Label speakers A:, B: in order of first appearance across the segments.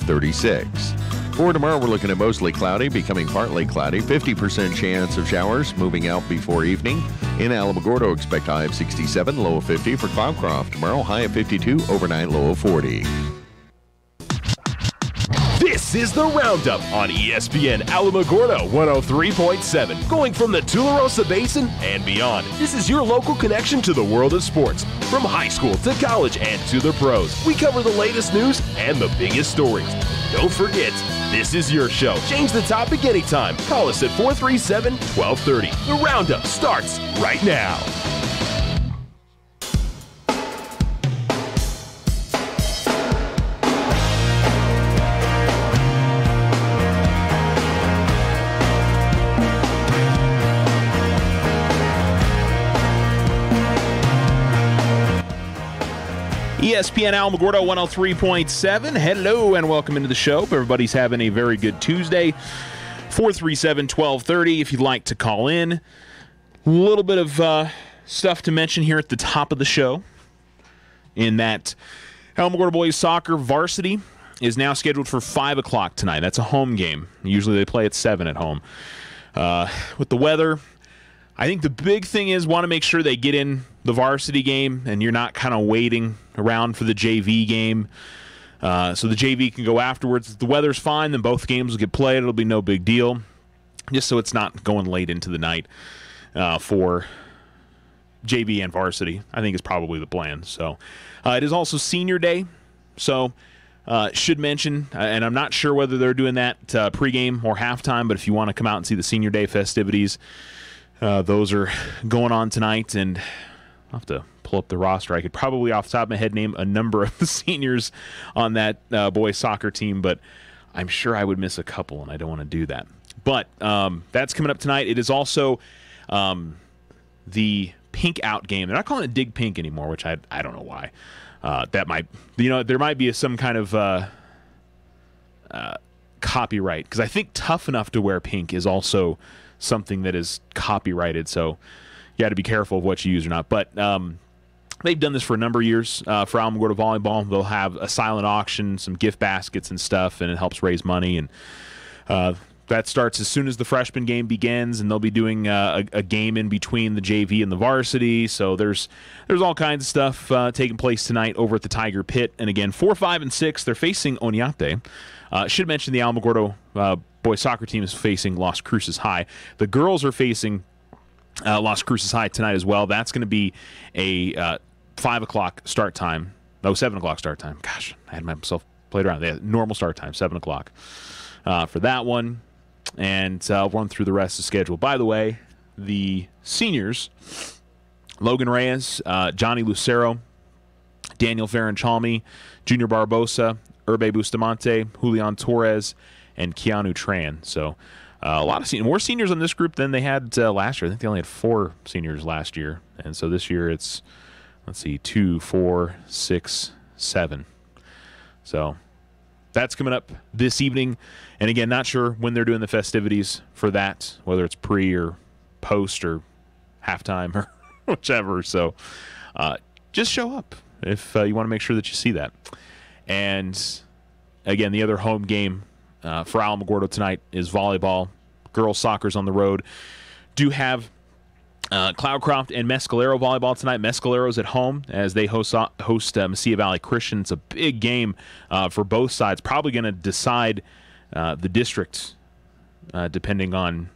A: 36. For tomorrow, we're looking at mostly cloudy, becoming partly cloudy, 50% chance of showers moving out before evening. In Alamogordo, expect high of 67, low of 50. For Cloudcroft, tomorrow, high of 52, overnight low of 40.
B: This is the Roundup on ESPN Alamogordo 103.7. Going from the Tularosa Basin and beyond, this is your local connection to the world of sports. From high school to college and to the pros, we cover the latest news and the biggest stories. Don't forget, this is your show. Change the topic anytime. Call us at 437-1230. The Roundup starts right now.
C: ESPN Alamogordo 103.7. Hello and welcome into the show. Everybody's having a very good Tuesday. 437-1230 if you'd like to call in. A little bit of stuff to mention here at the top of the show. In that Alamogordo boys soccer varsity is now scheduled for 5 o'clock tonight. That's a home game. Usually they play at 7 at home. With the weather, I think the big thing is want to make sure they get in the varsity game and you're not kind of waiting around for the JV game. So the JV can go afterwards. If the weather's fine, then both games will get played. It'll be no big deal. Just so it's not going late into the night for JV and varsity, I think is probably the plan. So it is also senior day. So should mention, and I'm not sure whether they're doing that pregame or halftime, but if you want to come out and see the senior day festivities, those are going on tonight, and I'll have to pull up the roster. I could probably, off the top of my head, name a number of the seniors on that boys soccer team, but I'm sure I would miss a couple, and I don't want to do that. But that's coming up tonight. It is also the Pink Out game. They're not calling it Dig Pink anymore, which I don't know why. That might, there might be some kind of copyright, because I think Tough Enough to Wear Pink is also something that is copyrighted, so you got to be careful of what you use or not. But they've done this for a number of years for Alamogordo Volleyball. They'll have a silent auction, some gift baskets and stuff, and it helps raise money. And that starts as soon as the freshman game begins, and they'll be doing a game in between the JV and the varsity. So there's all kinds of stuff taking place tonight over at the Tiger Pit. And again, 4, 5, and 6, they're facing Oñate. Should mention the Alamogordo boys soccer team is facing Las Cruces High. The girls are facing Las Cruces High tonight as well. That's going to be a 5 o'clock start time. No, 7 o'clock start time. Gosh, I had myself played around. They had normal start time, 7 o'clock for that one. And I'll run through the rest of the schedule. By the way, the seniors, Logan Reyes, Johnny Lucero, Daniel Ferranchalmi, Junior Barbosa, Urbe Bustamante, Julian Torres, and Keanu Tran. So a lot of more seniors on this group than they had last year. I think they only had 4 seniors last year. And so this year it's, 2, 4, 6, 7. So that's coming up this evening. And again, not sure when they're doing the festivities for that, whether it's pre or post or halftime or whichever. So just show up if you want to make sure that you see that. And again, the other home game for Alamogordo tonight is volleyball. Girls soccer's on the road. Do have Cloudcroft and Mescalero volleyball tonight. Mescalero's at home as they host Mesilla Valley Christian. It's a big game for both sides. Probably going to decide the district depending on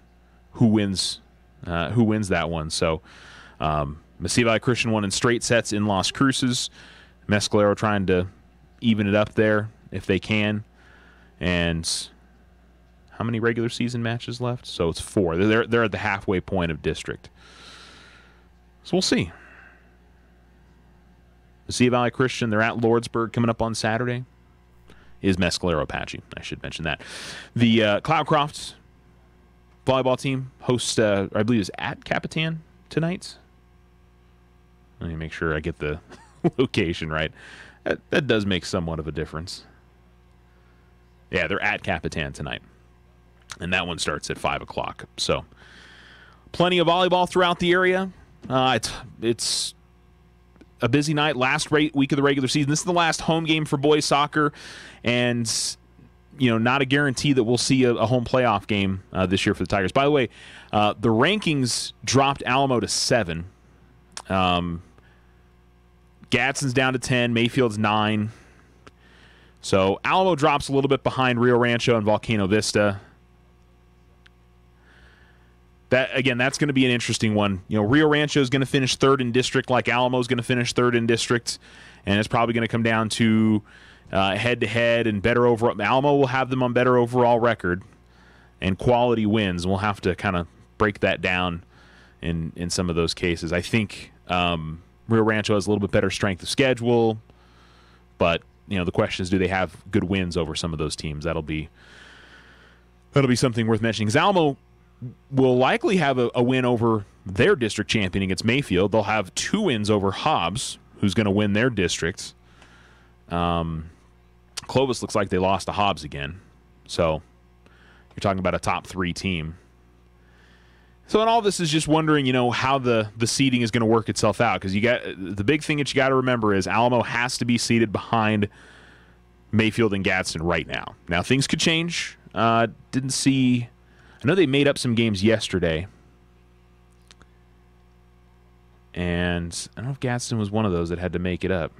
C: who wins that one. So Mesilla Valley Christian won in straight sets in Las Cruces. Mescalero trying to even it up there if they can. And how many regular season matches left? So it's 4. They're at the halfway point of district. So we'll see. Mesilla Valley Christian, they're at Lordsburg coming up on Saturday. Is Mescalero Apache. I should mention that. The Cloudcroft volleyball team hosts, I believe, is at Capitan tonight. Let me make sure I get the location right. That does make somewhat of a difference. Yeah, they're at Capitan tonight. And that one starts at 5 o'clock. So plenty of volleyball throughout the area. It's a busy night. Last week of the regular season. This is the last home game for boys soccer. And not a guarantee that we'll see a home playoff game this year for the Tigers. By the way, the rankings dropped Alamo to 7. Gadsden's down to 10. Mayfield's 9. So Alamo drops a little bit behind Rio Rancho and Volcano Vista. That's going to be an interesting one. Rio Rancho is going to finish 3rd in district, like Alamo is going to finish 3rd in district, and it's probably going to come down to head-to-head and better overall. Alamo will have them on better overall record and quality wins, and we'll have to kind of break that down in some of those cases. I think Rio Rancho has a little bit better strength of schedule, but the question is, do they have good wins over some of those teams? That'll be something worth mentioning. Because Alamo will likely have a win over their district champion against Mayfield. They'll have 2 wins over Hobbs, who's going to win their district. Clovis looks like they lost to Hobbs again. So you're talking about a top 3 team. So in all this is just wondering, how the seeding is going to work itself out. Because the big thing that you got to remember is Alamo has to be seated behind Mayfield and Gadsden right now. Now things could change. Didn't see. I know they made up some games yesterday. And I don't know if Gadsden was one of those that had to make it up.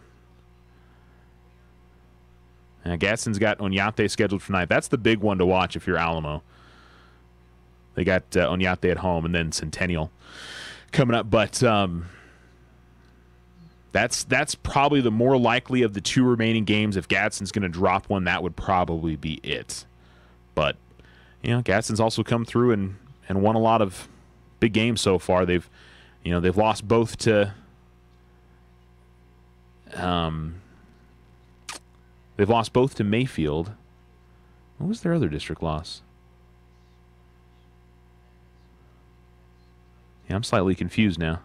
C: Gadsden's got Oñate scheduled for tonight. That's the big one to watch if you're Alamo. They got Oñate at home and then Centennial coming up. But that's probably the more likely of the 2 remaining games. If Gadsden's going to drop one, that would probably be it. But Gadsden's also come through and won a lot of big games so far. They've lost both to Mayfield. What was their other district loss? Yeah, I'm slightly confused now.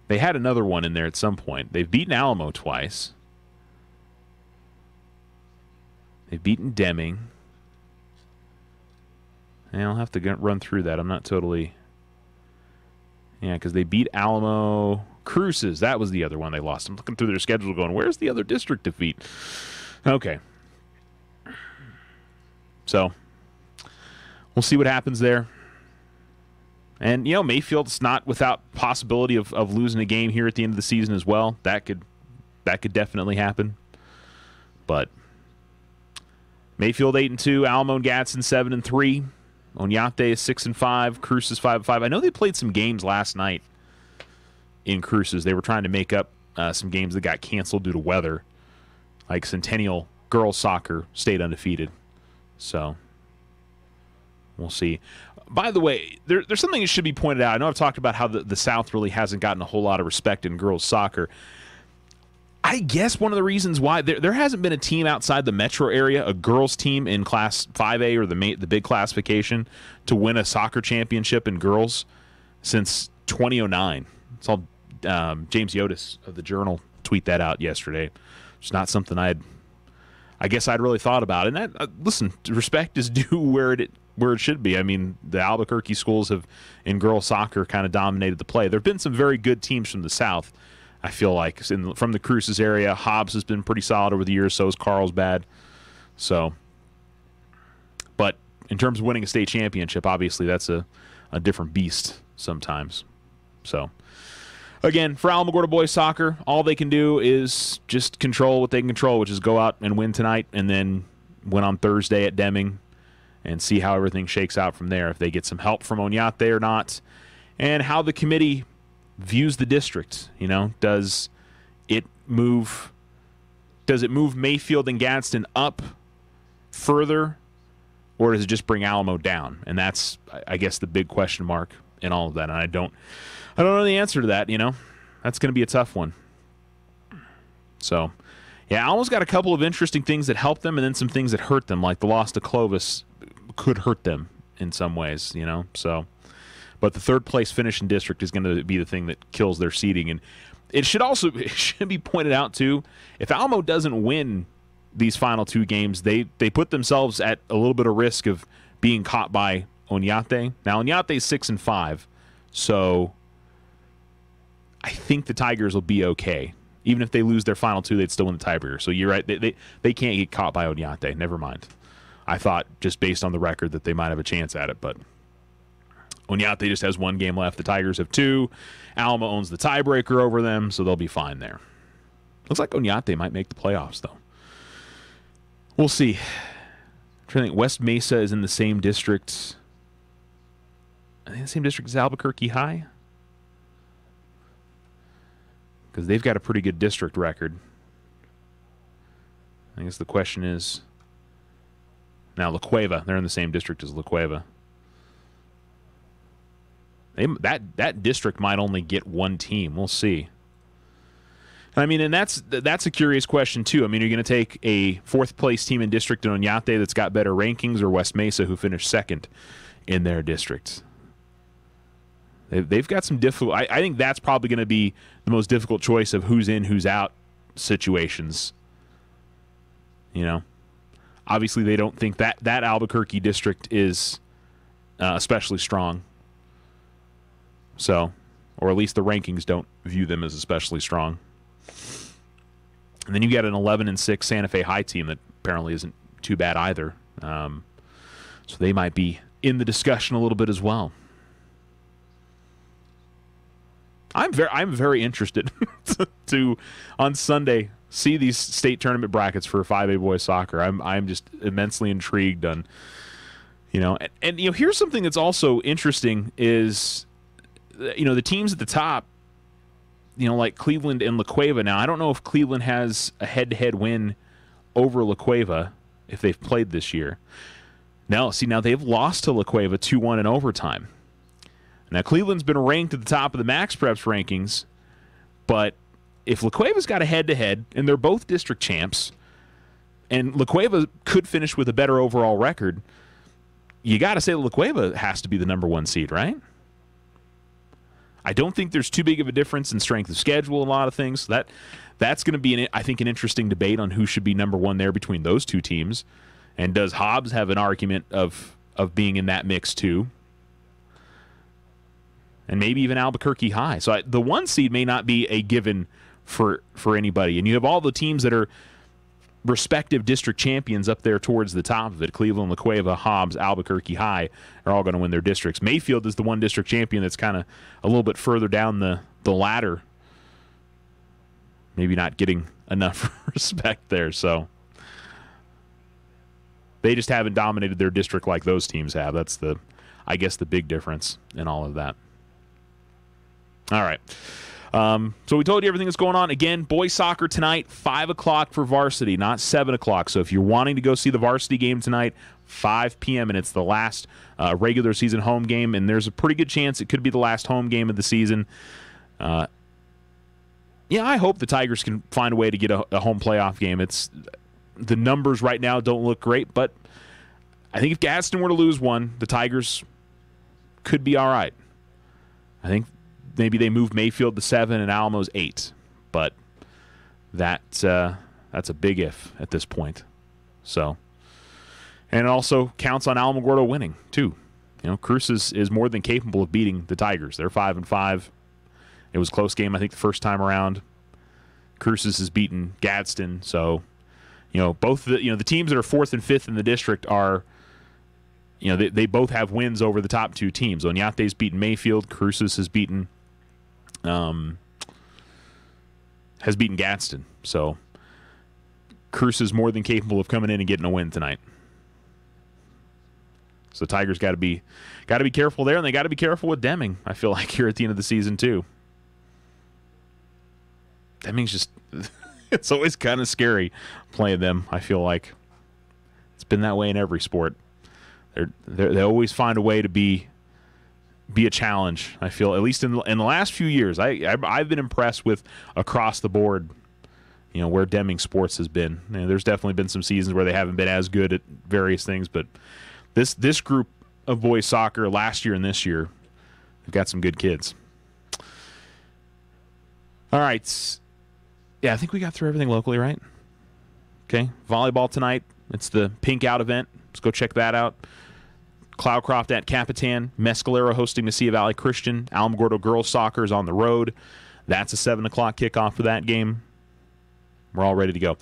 C: They had another one in there at some point. They've beaten Alamo twice. They've beaten Deming. And I'll have to run through that. I'm not totally... Yeah, because they beat Alamo. Cruces, that was the other one they lost. I'm looking through their schedule going, where's the other district defeat? Okay. So, we'll see what happens there. And, Mayfield's not without possibility of losing a game here at the end of the season as well. That could definitely happen. But Mayfield 8-2, Alamo and Gadsden 7-3. Oñate is 6-5, Cruces 5-5. I know they played some games last night in Cruces. They were trying to make up some games that got canceled due to weather. Like Centennial girls soccer stayed undefeated. So we'll see. By the way, there's something that should be pointed out. I know I've talked about how the South really hasn't gotten a whole lot of respect in girls soccer. I guess one of the reasons why there hasn't been a team outside the metro area, a girls team in Class 5A or the big classification, to win a soccer championship in girls since 2009. It's all James Yotis of the Journal tweet that out yesterday. It's not something I guess I'd really thought about. And listen, respect is due where it should be. I mean, the Albuquerque schools have in girls soccer kind of dominated the play. There have been some very good teams from the South. I feel like from the Cruces area, Hobbs has been pretty solid over the years. So is Carlsbad. So, but in terms of winning a state championship, obviously that's a different beast sometimes. So, again, for Alamogordo boys soccer, all they can do is just control what they can control, which is go out and win tonight, and then win on Thursday at Deming, and see how everything shakes out from there. If they get some help from Oñate or not, and how the committee views the district. Does it move Mayfield and Gadsden up further, or does it just bring Alamo down? And that's, I guess, the big question mark in all of that. And I don't know the answer to that. That's going to be a tough one. So, yeah, Alamo's got a couple of interesting things that help them, and then some things that hurt them, like the loss to Clovis could hurt them in some ways. So. But the third place finish in district is going to be the thing that kills their seeding. And it should be pointed out, too, if Alamo doesn't win these final 2 games, they put themselves at a little bit of risk of being caught by Oñate. Now, Oñate is 6-5, so I think the Tigers will be okay. Even if they lose their final two, they'd still win the tiebreaker. So you're right. They can't get caught by Oñate. Never mind. I thought, just based on the record, that they might have a chance at it, but Oñate just has one game left. The Tigers have two. Alma owns the tiebreaker over them, so they'll be fine there. Looks like Oñate might make the playoffs, though. We'll see. I'm trying to think. West Mesa is in the same district. I think the same district as Albuquerque High, because they've got a pretty good district record. I guess the question is, now La Cueva, they're in the same district as La Cueva. That district might only get one team. We'll see. I mean, and that's a curious question, too. I mean, are you going to take a fourth-place team in district in Oñate that's got better rankings, or West Mesa, who finished second in their district? They've got some difficult... I think that's probably going to be the most difficult choice of who's in, who's out situations. You know? Obviously, they don't think that Albuquerque district is especially strong. So, or at least the rankings don't view them as especially strong. And then you got an 11-6 Santa Fe High team that apparently isn't too bad either. So they might be in the discussion a little bit as well. I'm very interested to on Sunday see these state tournament brackets for 5A boys soccer. I'm just immensely intrigued on, and here's something that's also interesting is, the teams at the top, like Cleveland and La Cueva. Now, I don't know if Cleveland has a head-to-head win over La Cueva if they've played this year. Now they've lost to La Cueva 2-1 in overtime. Now, Cleveland's been ranked at the top of the Max Preps rankings, but if La Cueva's got a head-to-head, and they're both district champs, and La Cueva could finish with a better overall record, you got to say La Cueva has to be the number one seed, right? I don't think there's too big of a difference in strength of schedule, a lot of things. That's going to be, I think, an interesting debate on who should be number one there between those two teams. And does Hobbs have an argument of being in that mix too? And maybe even Albuquerque High. So the one seed may not be a given for anybody. And you have all the teams that are respective district champions up there towards the top of it. Cleveland, La Cueva, Hobbs, Albuquerque High are all going to win their districts. Mayfield is the one district champion that's kind of a little bit further down the ladder. Maybe not getting enough respect there. So they just haven't dominated their district like those teams have. That's I guess the big difference in all of that. All right. So we told you everything that's going on. Again, boys soccer tonight, 5 o'clock for varsity, not 7 o'clock. So if you're wanting to go see the varsity game tonight, 5 p.m., and it's the last regular season home game, and there's a pretty good chance it could be the last home game of the season. I hope the Tigers can find a way to get a home playoff game. The numbers right now don't look great, but I think if Gadsden were to lose one, the Tigers could be all right. I think maybe they move Mayfield to 7 and Alamo's 8, but that's a big if at this point. So, and it also counts on Alamogordo winning too. Cruz is more than capable of beating the Tigers. They're 5-5. It was a close game, I think, the first time around. Cruz has beaten Gadsden, so both the teams that are 4th and 5th in the district are. They both have wins over the top two teams. Oñate's beaten Mayfield. Cruz has beaten Gadsden. So Cruz is more than capable of coming in and getting a win tonight. So Tigers got to be careful there, and they got to be careful with Deming. I feel like here at the end of the season too. Deming's just it's always kind of scary playing them. I feel like it's been that way in every sport. They always find a way to be a challenge. I feel, at least in the last few years, I've been impressed with across the board. Where Deming Sports has been. There's definitely been some seasons where they haven't been as good at various things, but this group of boys soccer last year and this year, they've got some good kids. All right. Yeah, I think we got through everything locally, right? Okay. Volleyball tonight. It's the Pink Out event. Let's go check that out. Cloudcroft at Capitan. Mescalero hosting Mesilla Valley Christian. Alamogordo girls soccer is on the road. That's a 7 o'clock kickoff for that game. we're all ready to go.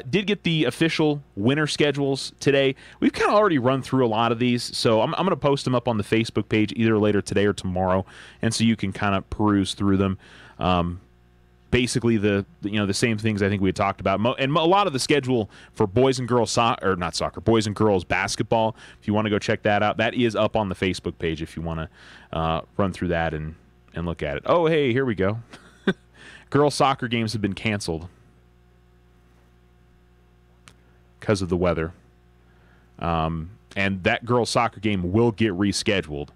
C: Did get the official winter schedules today. We've kind of already run through a lot of these, so I'm going to post them up on the Facebook page either later today or tomorrow, and so you can kind of peruse through them. Basically, the same things I think we had talked about, and a lot of the schedule for boys and girls boys and girls basketball. If you want to go check that out, that is up on the Facebook page. If you want to run through that and look at it. Oh, hey, here we go. Girls soccer games have been canceled because of the weather, and that girls soccer game will get rescheduled.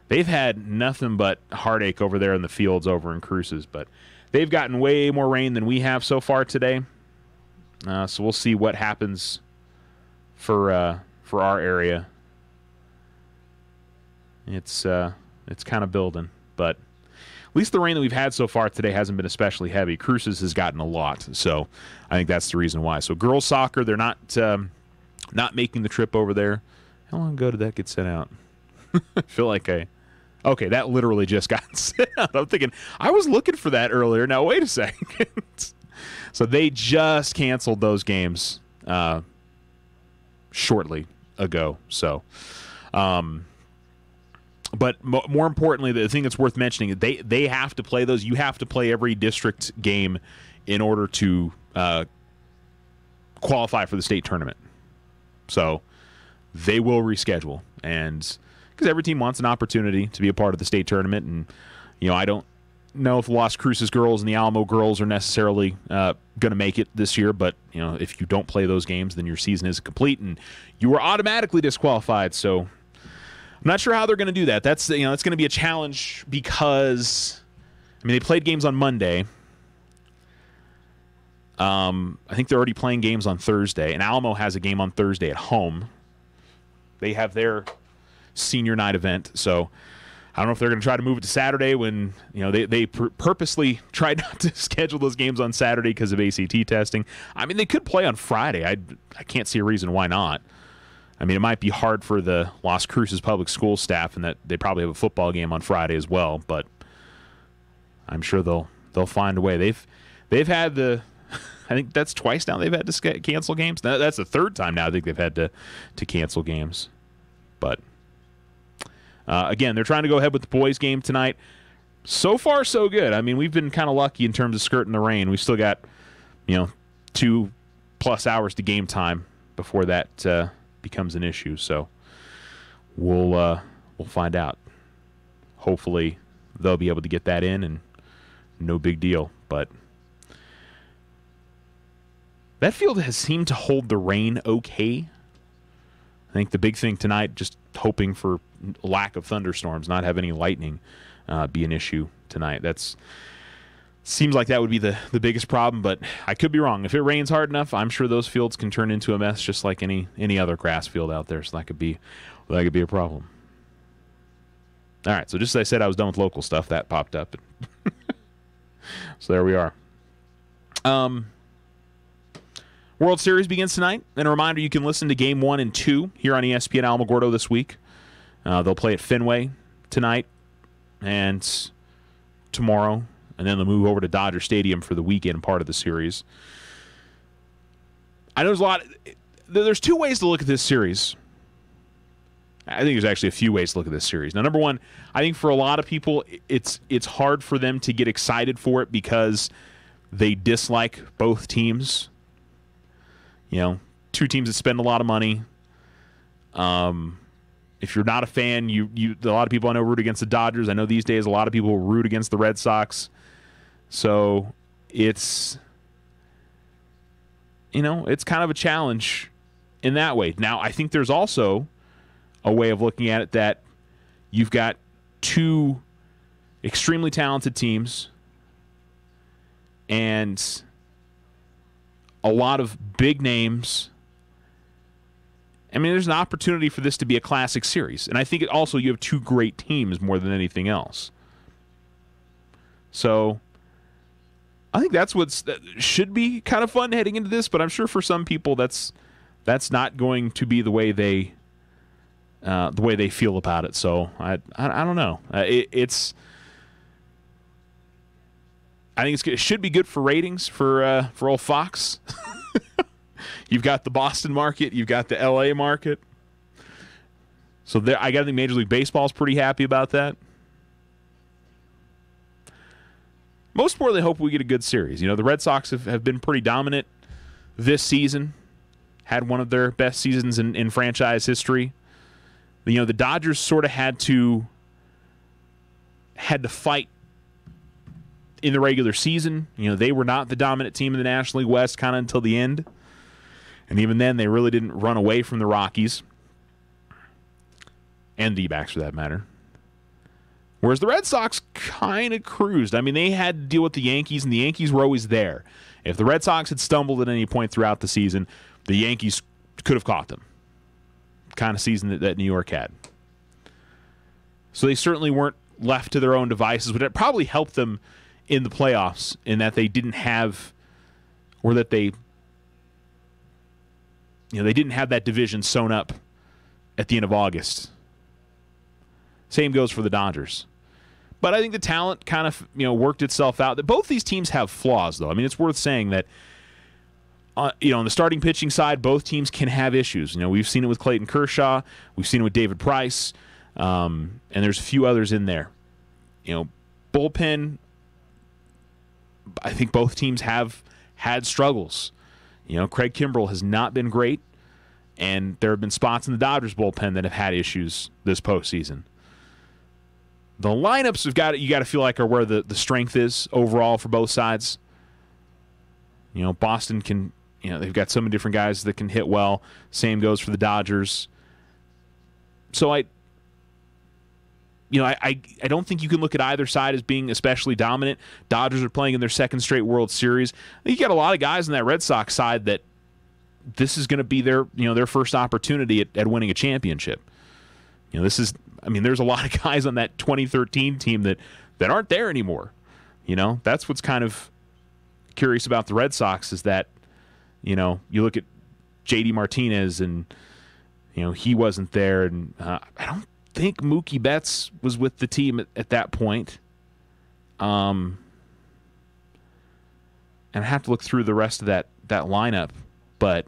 C: They've had nothing but heartache over there in the fields over in Cruces, but they've gotten way more rain than we have so far today. So we'll see what happens for our area. It's kind of building, but at least the rain that we've had so far today hasn't been especially heavy. Cruces has gotten a lot, so I think that's the reason why. So girls soccer, they're not making the trip over there. How long ago did that get sent out? I feel like okay, that literally just got sent out. I'm thinking, I was looking for that earlier. Now, wait a second. So they just canceled those games shortly ago. So, but more importantly, the thing that's worth mentioning, they have to play those. You have to play every district game in order to qualify for the state tournament. So they will reschedule, and because every team wants an opportunity to be a part of the state tournament. And, I don't know if the Las Cruces girls and the Alamo girls are necessarily going to make it this year, but, if you don't play those games, then your season is complete and you are automatically disqualified. So I'm not sure how they're going to do that. That's, it's going to be a challenge because, they played games on Monday. I think they're already playing games on Thursday, and Alamo has a game on Thursday at home. They have their senior night event, so I don't know if they're going to try to move it to Saturday when they purposely tried not to schedule those games on Saturday because of ACT testing. They could play on Friday. I can't see a reason why not. It might be hard for the Las Cruces public school staff, and that they probably have a football game on Friday as well, but I'm sure they'll find a way. They've had I think that's twice now they've had to cancel games. That's the third time now I think they've had to cancel games. But again, they're trying to go ahead with the boys' game tonight. So far, so good. We've been kind of lucky in terms of skirting the rain. We've still got 2+ hours to game time before that becomes an issue. So we'll find out. Hopefully, they'll be able to get that in, and no big deal. But that field has seemed to hold the rain okay. I think the big thing tonight, just hoping for lack of thunderstorms, not have any lightning be an issue tonight. Seems like that would be the biggest problem, but I could be wrong. If it rains hard enough, I'm sure those fields can turn into a mess just like any other grass field out there, so that could be a problem. All right, so just as I said I was done with local stuff, that popped up. So there we are. World Series begins tonight. And a reminder, you can listen to Game 1 and 2 here on ESPN Alamogordo this week. They'll play at Fenway tonight and tomorrow, and then they'll move over to Dodger Stadium for the weekend part of the series. I know there's two ways to look at this series. I think there's actually a few ways to look at this series. Now, number one, I think for a lot of people, it's hard for them to get excited for it because they dislike both teams. Two teams that spend a lot of money. If you're not a fan, a lot of people I know root against the Dodgers. I know these days a lot of people root against the Red Sox. So it's kind of a challenge in that way. Now, I think there's also a way of looking at it that you've got two extremely talented teams and a lot of big names. There's an opportunity for this to be a classic series. And I think you have two great teams more than anything else. So I think that should be kind of fun heading into this, but I'm sure for some people that's not going to be the way they feel about it. So I don't know. I think it should be good for ratings for old Fox. You've got the Boston market, you've got the LA market. So I got to think Major League Baseball is pretty happy about that. Most importantly, I hope we get a good series. The Red Sox have been pretty dominant this season. Had one of their best seasons in franchise history. The Dodgers sort of had to fight in the regular season. They were not the dominant team in the National League West kind of until the end. And even then, they really didn't run away from the Rockies. And D-backs, for that matter. Whereas the Red Sox kind of cruised. I mean, they had to deal with the Yankees, and the Yankees were always there. If the Red Sox had stumbled at any point throughout the season, the Yankees could have caught them. Kind of season that New York had. So they certainly weren't left to their own devices, but it probably helped them in the playoffs in that they didn't have, or that they didn't have that division sewn up at the end of August. Same goes for the Dodgers. But I think the talent kind of worked itself out. That both these teams have flaws, though. I mean, it's worth saying that on the starting pitching side, both teams can have issues. We've seen it with Clayton Kershaw, we've seen it with David Price, and there's a few others in there. Bullpen, I think both teams have had struggles. Craig Kimbrell has not been great, and there have been spots in the Dodgers bullpen that have had issues this postseason. The lineups you got to feel like are where the strength is overall for both sides. Boston can, they've got so many different guys that can hit well. Same goes for the Dodgers. So I don't think you can look at either side as being especially dominant. Dodgers are playing in their second straight World Series. I think you got a lot of guys on that Red Sox side that this is going to be their first opportunity at winning a championship. There's a lot of guys on that 2013 team that aren't there anymore. That's what's kind of curious about the Red Sox is that, you look at J.D. Martinez and, he wasn't there. And I don't think Mookie Betts was with the team at that point. And I have to look through the rest of that lineup. But,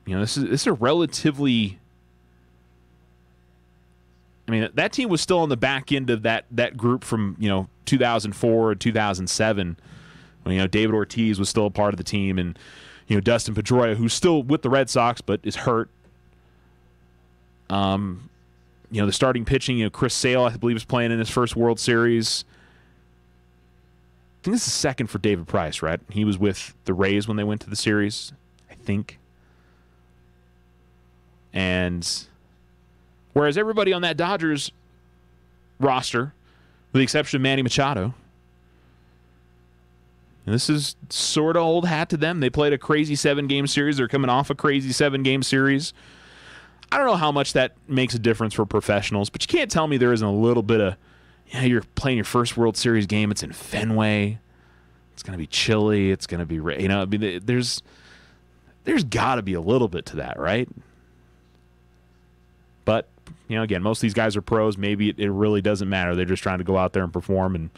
C: this is a relatively... that team was still on the back end of that group from 2004 and 2007. When, David Ortiz was still a part of the team, and Dustin Pedroia, who's still with the Red Sox but is hurt. The starting pitching, Chris Sale, I believe, is playing in his first World Series. I think this is second for David Price, right? He was with the Rays when they went to the series, I think. And whereas everybody on that Dodgers roster, with the exception of Manny Machado, and this is sort of old hat to them. They played a crazy 7-game series. They're coming off a crazy 7-game series. I don't know how much that makes a difference for professionals, but you can't tell me there isn't a little bit of, you're playing your first World Series game. It's in Fenway. It's going to be chilly. It's going to be, there's got to be a little bit to that, right? But, again, most of these guys are pros. Maybe it really doesn't matter. They're just trying to go out there and perform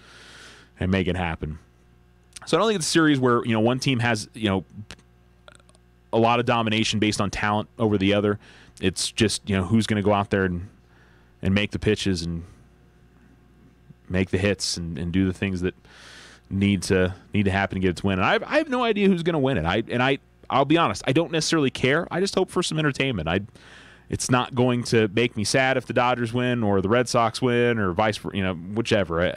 C: and make it happen. So I don't think it's a series where, one team has, a lot of domination based on talent over the other. It's just, who's going to go out there and make the pitches and make the hits and do the things that need to happen to get it to win. And I have no idea who's going to win it. I'll be honest, I don't necessarily care. I just hope for some entertainment. It's not going to make me sad if the Dodgers win or the Red Sox win or vice versa, whichever.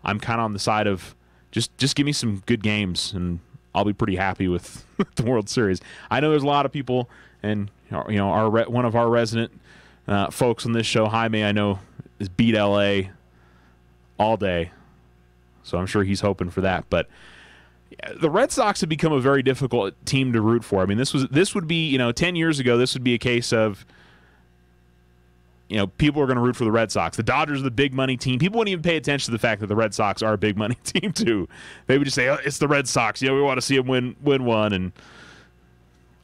C: I'm kind of on the side of just give me some good games and I'll be pretty happy with the World Series. I know there's a lot of people, and one of our resident folks on this show, Jaime, I know, is beat LA all day, so I'm sure he's hoping for that. But the Red Sox have become a very difficult team to root for. This would be 10 years ago. This would be a case of people are going to root for the Red Sox. The Dodgers are the big money team. People wouldn't even pay attention to the fact that the Red Sox are a big money team too. They would just say, it's the Red Sox. We want to see them win one. And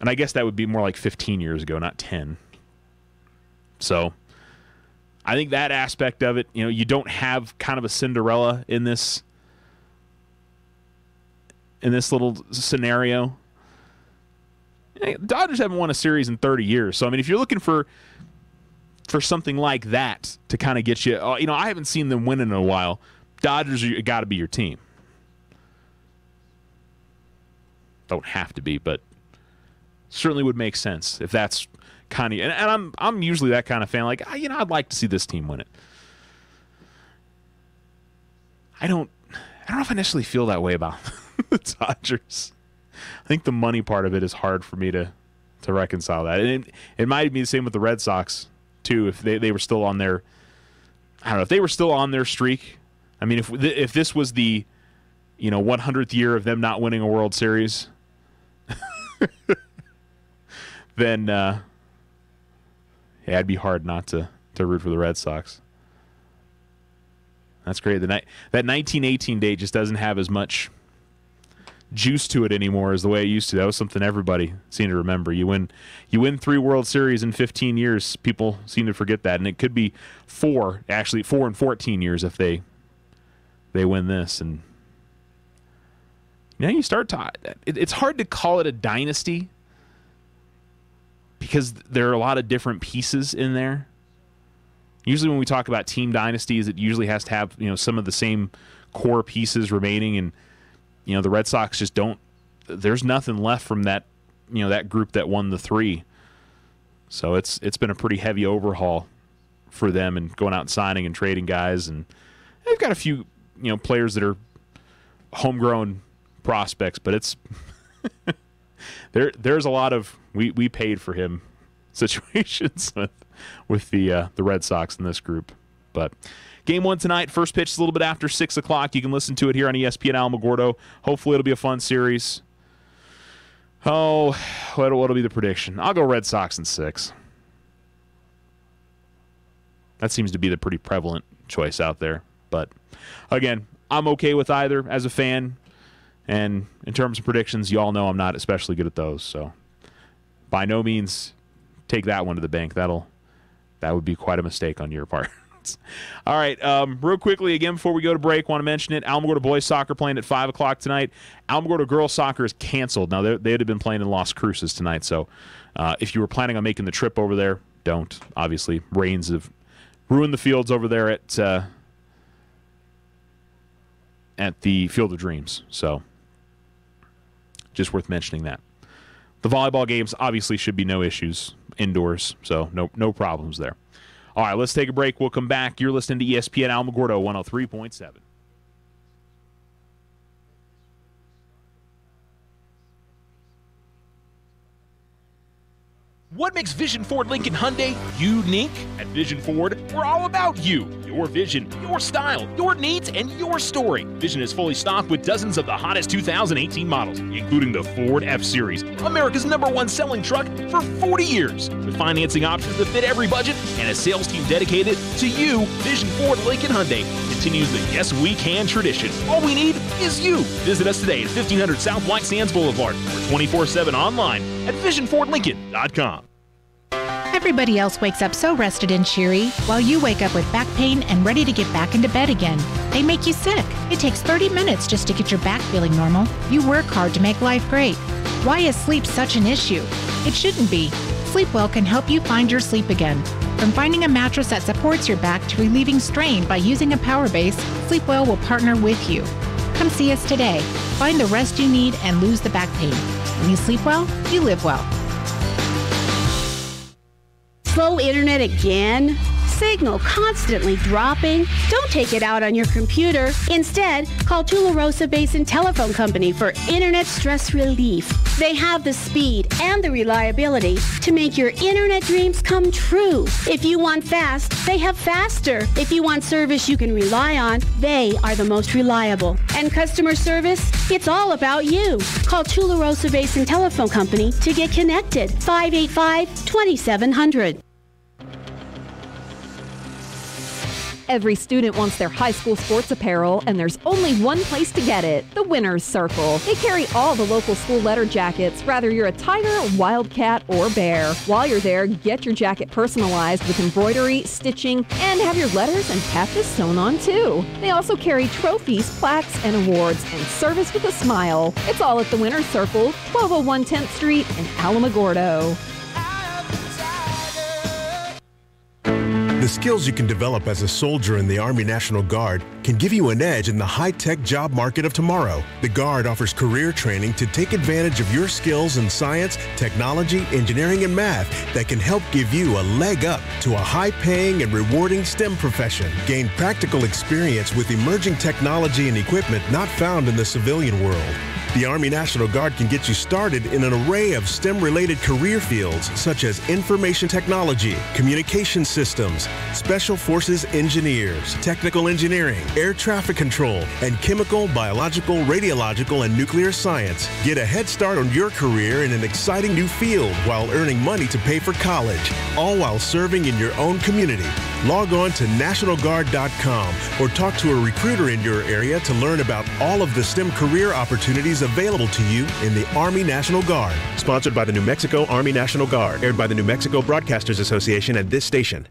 C: I guess that would be more like 15 years ago, not 10. So I think that aspect of it, you don't have kind of a Cinderella in this in this little scenario. Dodgers haven't won a series in 30 years. So, I mean, if you're looking for something like that to kind of get you, I haven't seen them win in a while. Dodgers got to be your team. Don't have to be, but certainly would make sense if that's kind of. And I'm usually that kind of fan. Like, I'd like to see this team win it. I don't know if I necessarily feel that way about the Dodgers. I think the money part of it is hard for me to reconcile that. And it might be the same with the Red Sox too. If they were still on their, I don't know, if they were still on their streak. I mean, if this was the 100th year of them not winning a World Series, then it'd be hard not to root for the Red Sox. That's great. That 1918 date just doesn't have as much juice to it anymore as the way it used to. That was something everybody seemed to remember. You win 3 World Series in 15 years. People seem to forget that, and it could be 4 in 14 years if they win this. And you start to. It's hard to call it a dynasty because there are a lot of different pieces in there. Usually when we talk about team dynasties, it usually has to have some of the same core pieces remaining, and the Red Sox just don't. There's nothing left from that that group that won the 3. So it's been a pretty heavy overhaul for them, and going out and signing and trading guys, and they've got a few players that are homegrown prospects, but it's there's a lot of we paid for him situations with the Red Sox in this group. But Game 1 tonight, first pitch is a little bit after 6 o'clock. You can listen to it here on ESPN Alamogordo. Hopefully it'll be a fun series. Oh, what'll be the prediction? I'll go Red Sox in 6. That seems to be the pretty prevalent choice out there. But, again, I'm okay with either as a fan. And in terms of predictions, you all know I'm not especially good at those. So, by no means take that one to the bank. That would be quite a mistake on your part. All right, real quickly again before we go to break, want to mention it. Alamogordo boys soccer playing at 5 o'clock tonight. Alamogordo girls soccer is canceled. Now, they would have been playing in Las Cruces tonight, so if you were planning on making the trip over there, don't. Obviously, rains have ruined the fields over there at the Field of Dreams, so just worth mentioning that. The volleyball games obviously should be no issues indoors, so no problems there. All right, let's take a break. We'll come back. You're listening to ESPN Alamogordo 103.7.
B: What makes Vision Ford Lincoln Hyundai unique? At Vision Ford, we're all about you. Your vision, your style, your needs, and your story. Vision is fully stocked with dozens of the hottest 2018 models, including the Ford F-Series, America's #1 selling truck for 40 years. With financing options that fit every budget and a sales team dedicated to you, Vision Ford Lincoln Hyundai continues the Yes We Can tradition. All we need is you. Visit us today at 1500 South White Sands Boulevard or 24/7 online at visionfordlincoln.com.
D: Everybody else wakes up so rested and cheery, while you wake up with back pain and ready to get back into bed again. They make you sick. It takes 30 minutes just to get your back feeling normal. You work hard to make life great. Why is sleep such an issue? It shouldn't be. Sleepwell can help you find your sleep again. From finding a mattress that supports your back to relieving strain by using a power base, Sleepwell will partner with you. Come see us today. Find the rest you need and lose the back pain. When you sleep well, you live well.
E: Slow internet again? Signal constantly dropping? Don't take it out on your computer. Instead, call Tularosa Basin Telephone Company for internet stress relief. They have the speed and the reliability to make your internet dreams come true. If you want fast, they have faster. If you want service you can rely on, they are the most reliable. And customer service? It's all about you. Call Tularosa Basin Telephone Company to get connected. 585-2700.
F: Every student wants their high school sports apparel, and there's only one place to get it, the Winner's Circle. They carry all the local school letter jackets, whether you're a Tiger, Wildcat, or Bear. While you're there, get your jacket personalized with embroidery, stitching, and have your letters and patches sewn on too. They also carry trophies, plaques, and awards, and service with a smile. It's all at the Winner's Circle, 1201 10th Street in Alamogordo.
G: The skills you can develop as a soldier in the Army National Guard can give you an edge in the high-tech job market of tomorrow. The Guard offers career training to take advantage of your skills in science, technology, engineering, and math that can help give you a leg up to a high-paying and rewarding STEM profession. Gain practical experience with emerging technology and equipment not found in the civilian world. The Army National Guard can get you started in an array of STEM-related career fields such as information technology, communication systems, special forces engineers, technical engineering, air traffic control, and chemical, biological, radiological, and nuclear science. Get a head start on your career in an exciting new field while earning money to pay for college, all while serving in your own community. Log on to NationalGuard.com or talk to a recruiter in your area to learn about all of the STEM career opportunities available to you in the Army National Guard. Sponsored by the New Mexico Army National Guard. Aired by the New Mexico Broadcasters Association and this station.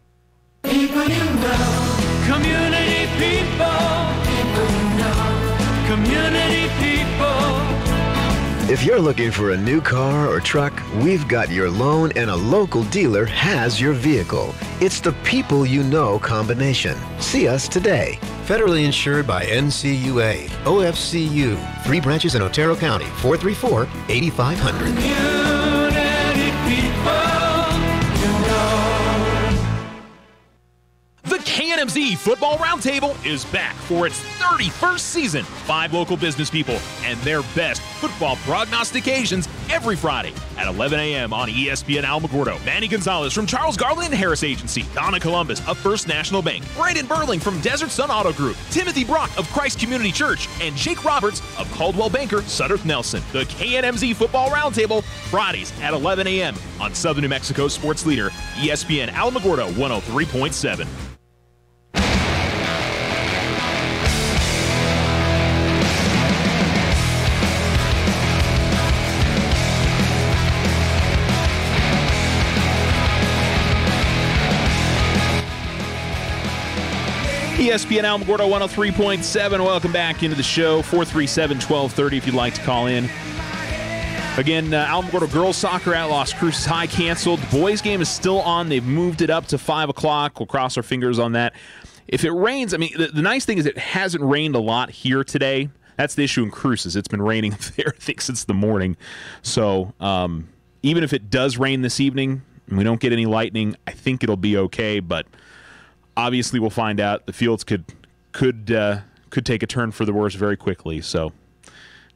H: People you know, community people, people you know, community people.
I: If you're looking for a new car or truck, we've got your loan and a local dealer has your vehicle. It's the people you know combination. See us today. Federally insured by NCUA, OFCU, 3 branches in Otero County, 434-8500.
H: Community people, you know.
B: The KNMZ Football Roundtable is back for its 31st season. 5 local business people and their best football prognostications every Friday at 11 a.m. on ESPN Alamogordo. Manny Gonzalez from Charles Garland Harris Agency, Donna Columbus of First National Bank, Brandon Burling from Desert Sun Auto Group, Timothy Brock of Christ Community Church, and Jake Roberts of Caldwell Banker Sudderth Nelson. The KNMZ Football Roundtable, Fridays at 11 a.m. on Southern New Mexico Sports Leader, ESPN Alamogordo 103.7. ESPN Alamogordo 103.7. Welcome back into the show. 437-1230 if you'd like to call in. Again, Alamogordo girls soccer at Las Cruces High canceled. The boys game is still on. They've moved it up to 5 o'clock. We'll cross our fingers on that. If it rains, I mean, the nice thing is it hasn't rained a lot here today. That's the issue in Cruces. It's been raining there, I think, since the morning. So even if it does rain this evening and we don't get any lightning, I think it'll be okay, but obviously, we'll find out. The fields could take a turn for the worse very quickly. So,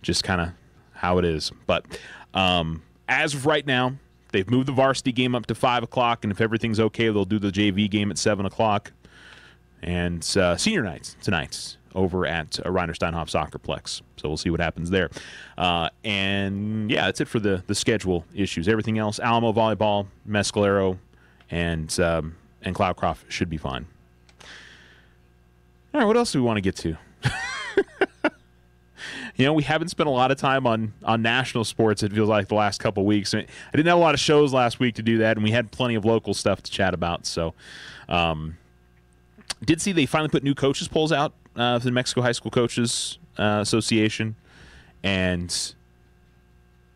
B: just kind of how it is. But as of right now, they've moved the varsity game up to 5 o'clock, and if everything's okay, they'll do the JV game at 7 o'clock. And senior nights tonight over at Reiner Steinhoff Soccerplex. So we'll see what happens there. And yeah, that's it for the schedule issues. Everything else: Alamo volleyball, Mescalero, and Cloudcroft should be fine. All right, what else do we want to get to? You know, we haven't spent a lot of time on national sports, it feels like, the last couple of weeks. I didn't have a lot of shows last week to do that, and we had plenty of local stuff to chat about. So, did see they finally put new coaches polls out for the Mexico High School Coaches Association, and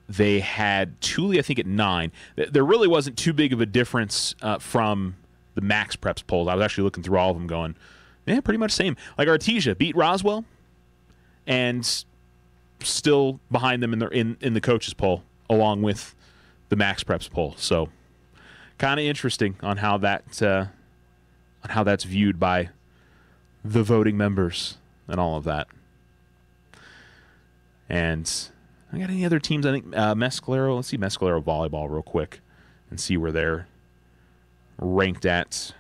B: they had Thule, I think, at 9. There really wasn't too big of a difference from the Max Preps polls. I was actually looking through all of them going, yeah, pretty much same. Like Artesia beat Roswell and still behind them in the coaches poll along with the Max Preps poll. So kind of interesting on how that's viewed by the voting members and all of that. And I got any other teams? I think Mescalero. Let's see Mescalero volleyball real quick and see where they're ranked at.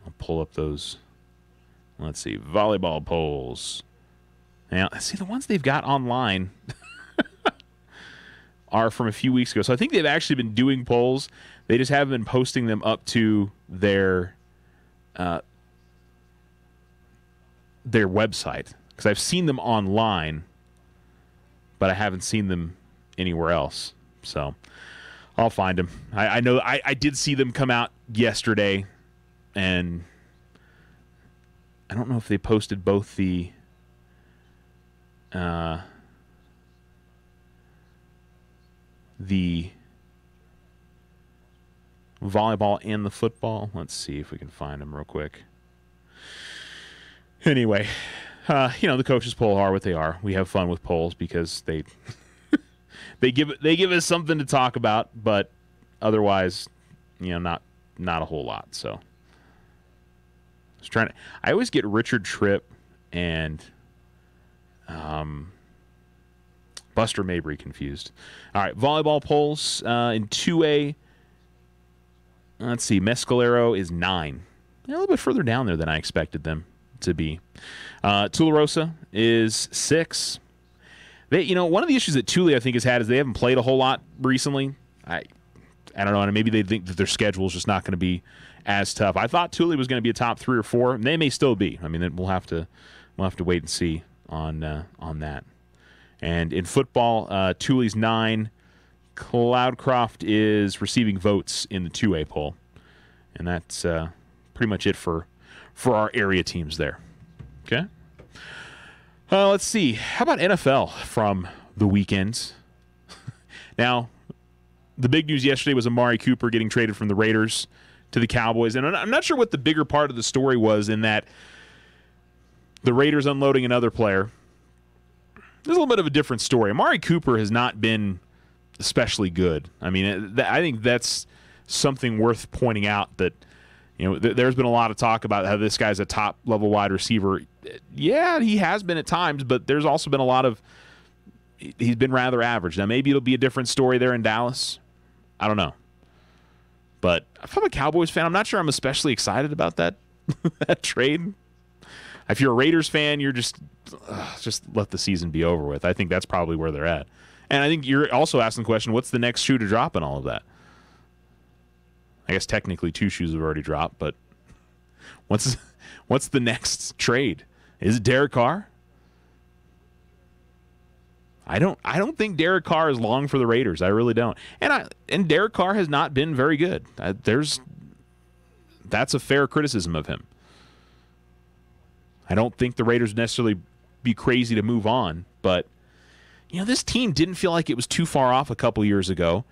B: I'll pull up those. Let's see, volleyball polls. Now, see, the ones they've got online are from a few weeks ago. So I think they've actually been doing polls. They just haven't been posting them up to their
C: their website, because I've seen them online, but I haven't seen them anywhere else. So I'll find them. I know I did see them come out yesterday, and I don't know if they posted both the volleyball and the football. Let's see if we can find them real quick. Anyway, the coaches poll are what they are. We have fun with polls because they they give us something to talk about, but otherwise, not a whole lot. So, I always get Richard Tripp and Buster Mabry confused. All right, volleyball polls in 2A. Let's see, Mescalero is 9. A little bit further down there than I expected them to be. Tularosa is 6. One of the issues that Tule, I think, has had is they haven't played a whole lot recently. I don't know, and maybe they think that their schedule is just not going to be as tough. I thought Tule was going to be a top 3 or 4, and they may still be. I mean, we'll have to wait and see on that. And in football, Tule's 9. Cloudcroft is receiving votes in the 2A poll, and that's pretty much it for our area teams there. Okay. Let's see. How about NFL from the weekend? Now, the big news yesterday was Amari Cooper getting traded from the Raiders to the Cowboys, and I'm not sure what the bigger part of the story was in that the Raiders unloading another player. There's a little bit of a different story. Amari Cooper has not been especially good. I mean, I think that's something worth pointing out that, there's been a lot of talk about how this guy's a top-level wide receiver. Yeah, he has been at times, but there's also been a lot of he's been rather average. Now, maybe it'll be a different story there in Dallas. I don't know. But if I'm a Cowboys fan, I'm not sure I'm especially excited about that trade. If you're a Raiders fan, you're just let the season be over with. I think that's probably where they're at. And I think you're also asking the question, what's the next shoe to drop in all of that? I guess technically 2 shoes have already dropped, but what's the next trade? Is it Derek Carr? I don't think Derek Carr is long for the Raiders. I really don't. And Derek Carr has not been very good. That's a fair criticism of him. I don't think the Raiders necessarily be crazy to move on, but this team didn't feel like it was too far off a couple years ago,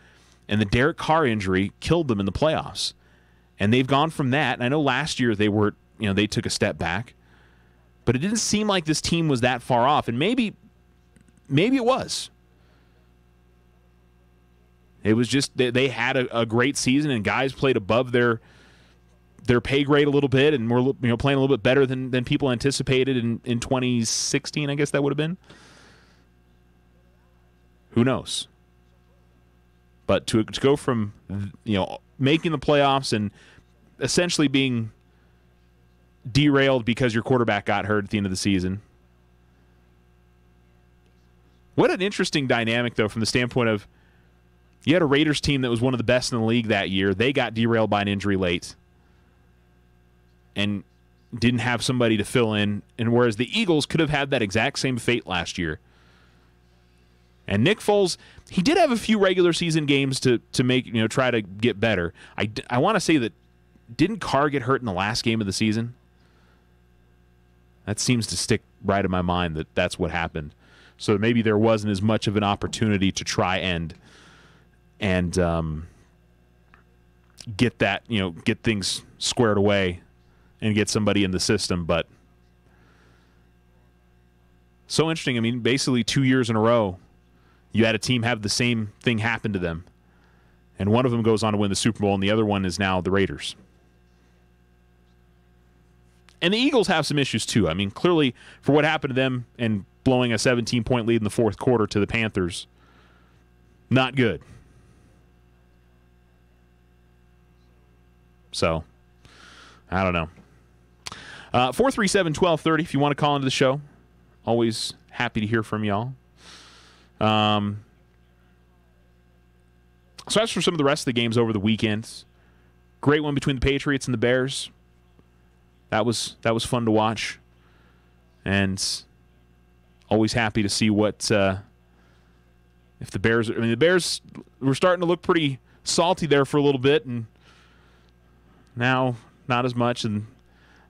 C: and the Derek Carr injury killed them in the playoffs. And they've gone from that, and I know last year they took a step back, but it didn't seem like this team was that far off, and maybe it was. It was just they had a great season, and guys played above their pay grade a little bit, and were playing a little bit better than people anticipated in 2016, I guess that would have been. Who knows? But to go from making the playoffs and essentially being derailed because your quarterback got hurt at the end of the season. What an interesting dynamic, though, from the standpoint of you had a Raiders team that was one of the best in the league that year. They got derailed by an injury late and didn't have somebody to fill in, and whereas the Eagles could have had that exact same fate last year. And Nick Foles, he did have a few regular season games to make, try to get better. I want to say that, didn't Carr get hurt in the last game of the season? That seems to stick right in my mind that's what happened. So maybe there wasn't as much of an opportunity to try and get that, get things squared away and get somebody in the system. But so interesting. I mean, basically 2 years in a row, you had a team have the same thing happen to them. And one of them goes on to win the Super Bowl, and the other one is now the Raiders. And the Eagles have some issues, too. I mean, clearly, for what happened to them and blowing a 17-point lead in the fourth quarter to the Panthers, not good. So, I don't know. 437-1230 if you want to call into the show. Always happy to hear from y'all. So as for some of the rest of the games over the weekend, great one between the Patriots and the Bears. That was fun to watch. And always happy to see what if the Bears. I mean, the Bears were starting to look pretty salty there for a little bit, and now not as much. And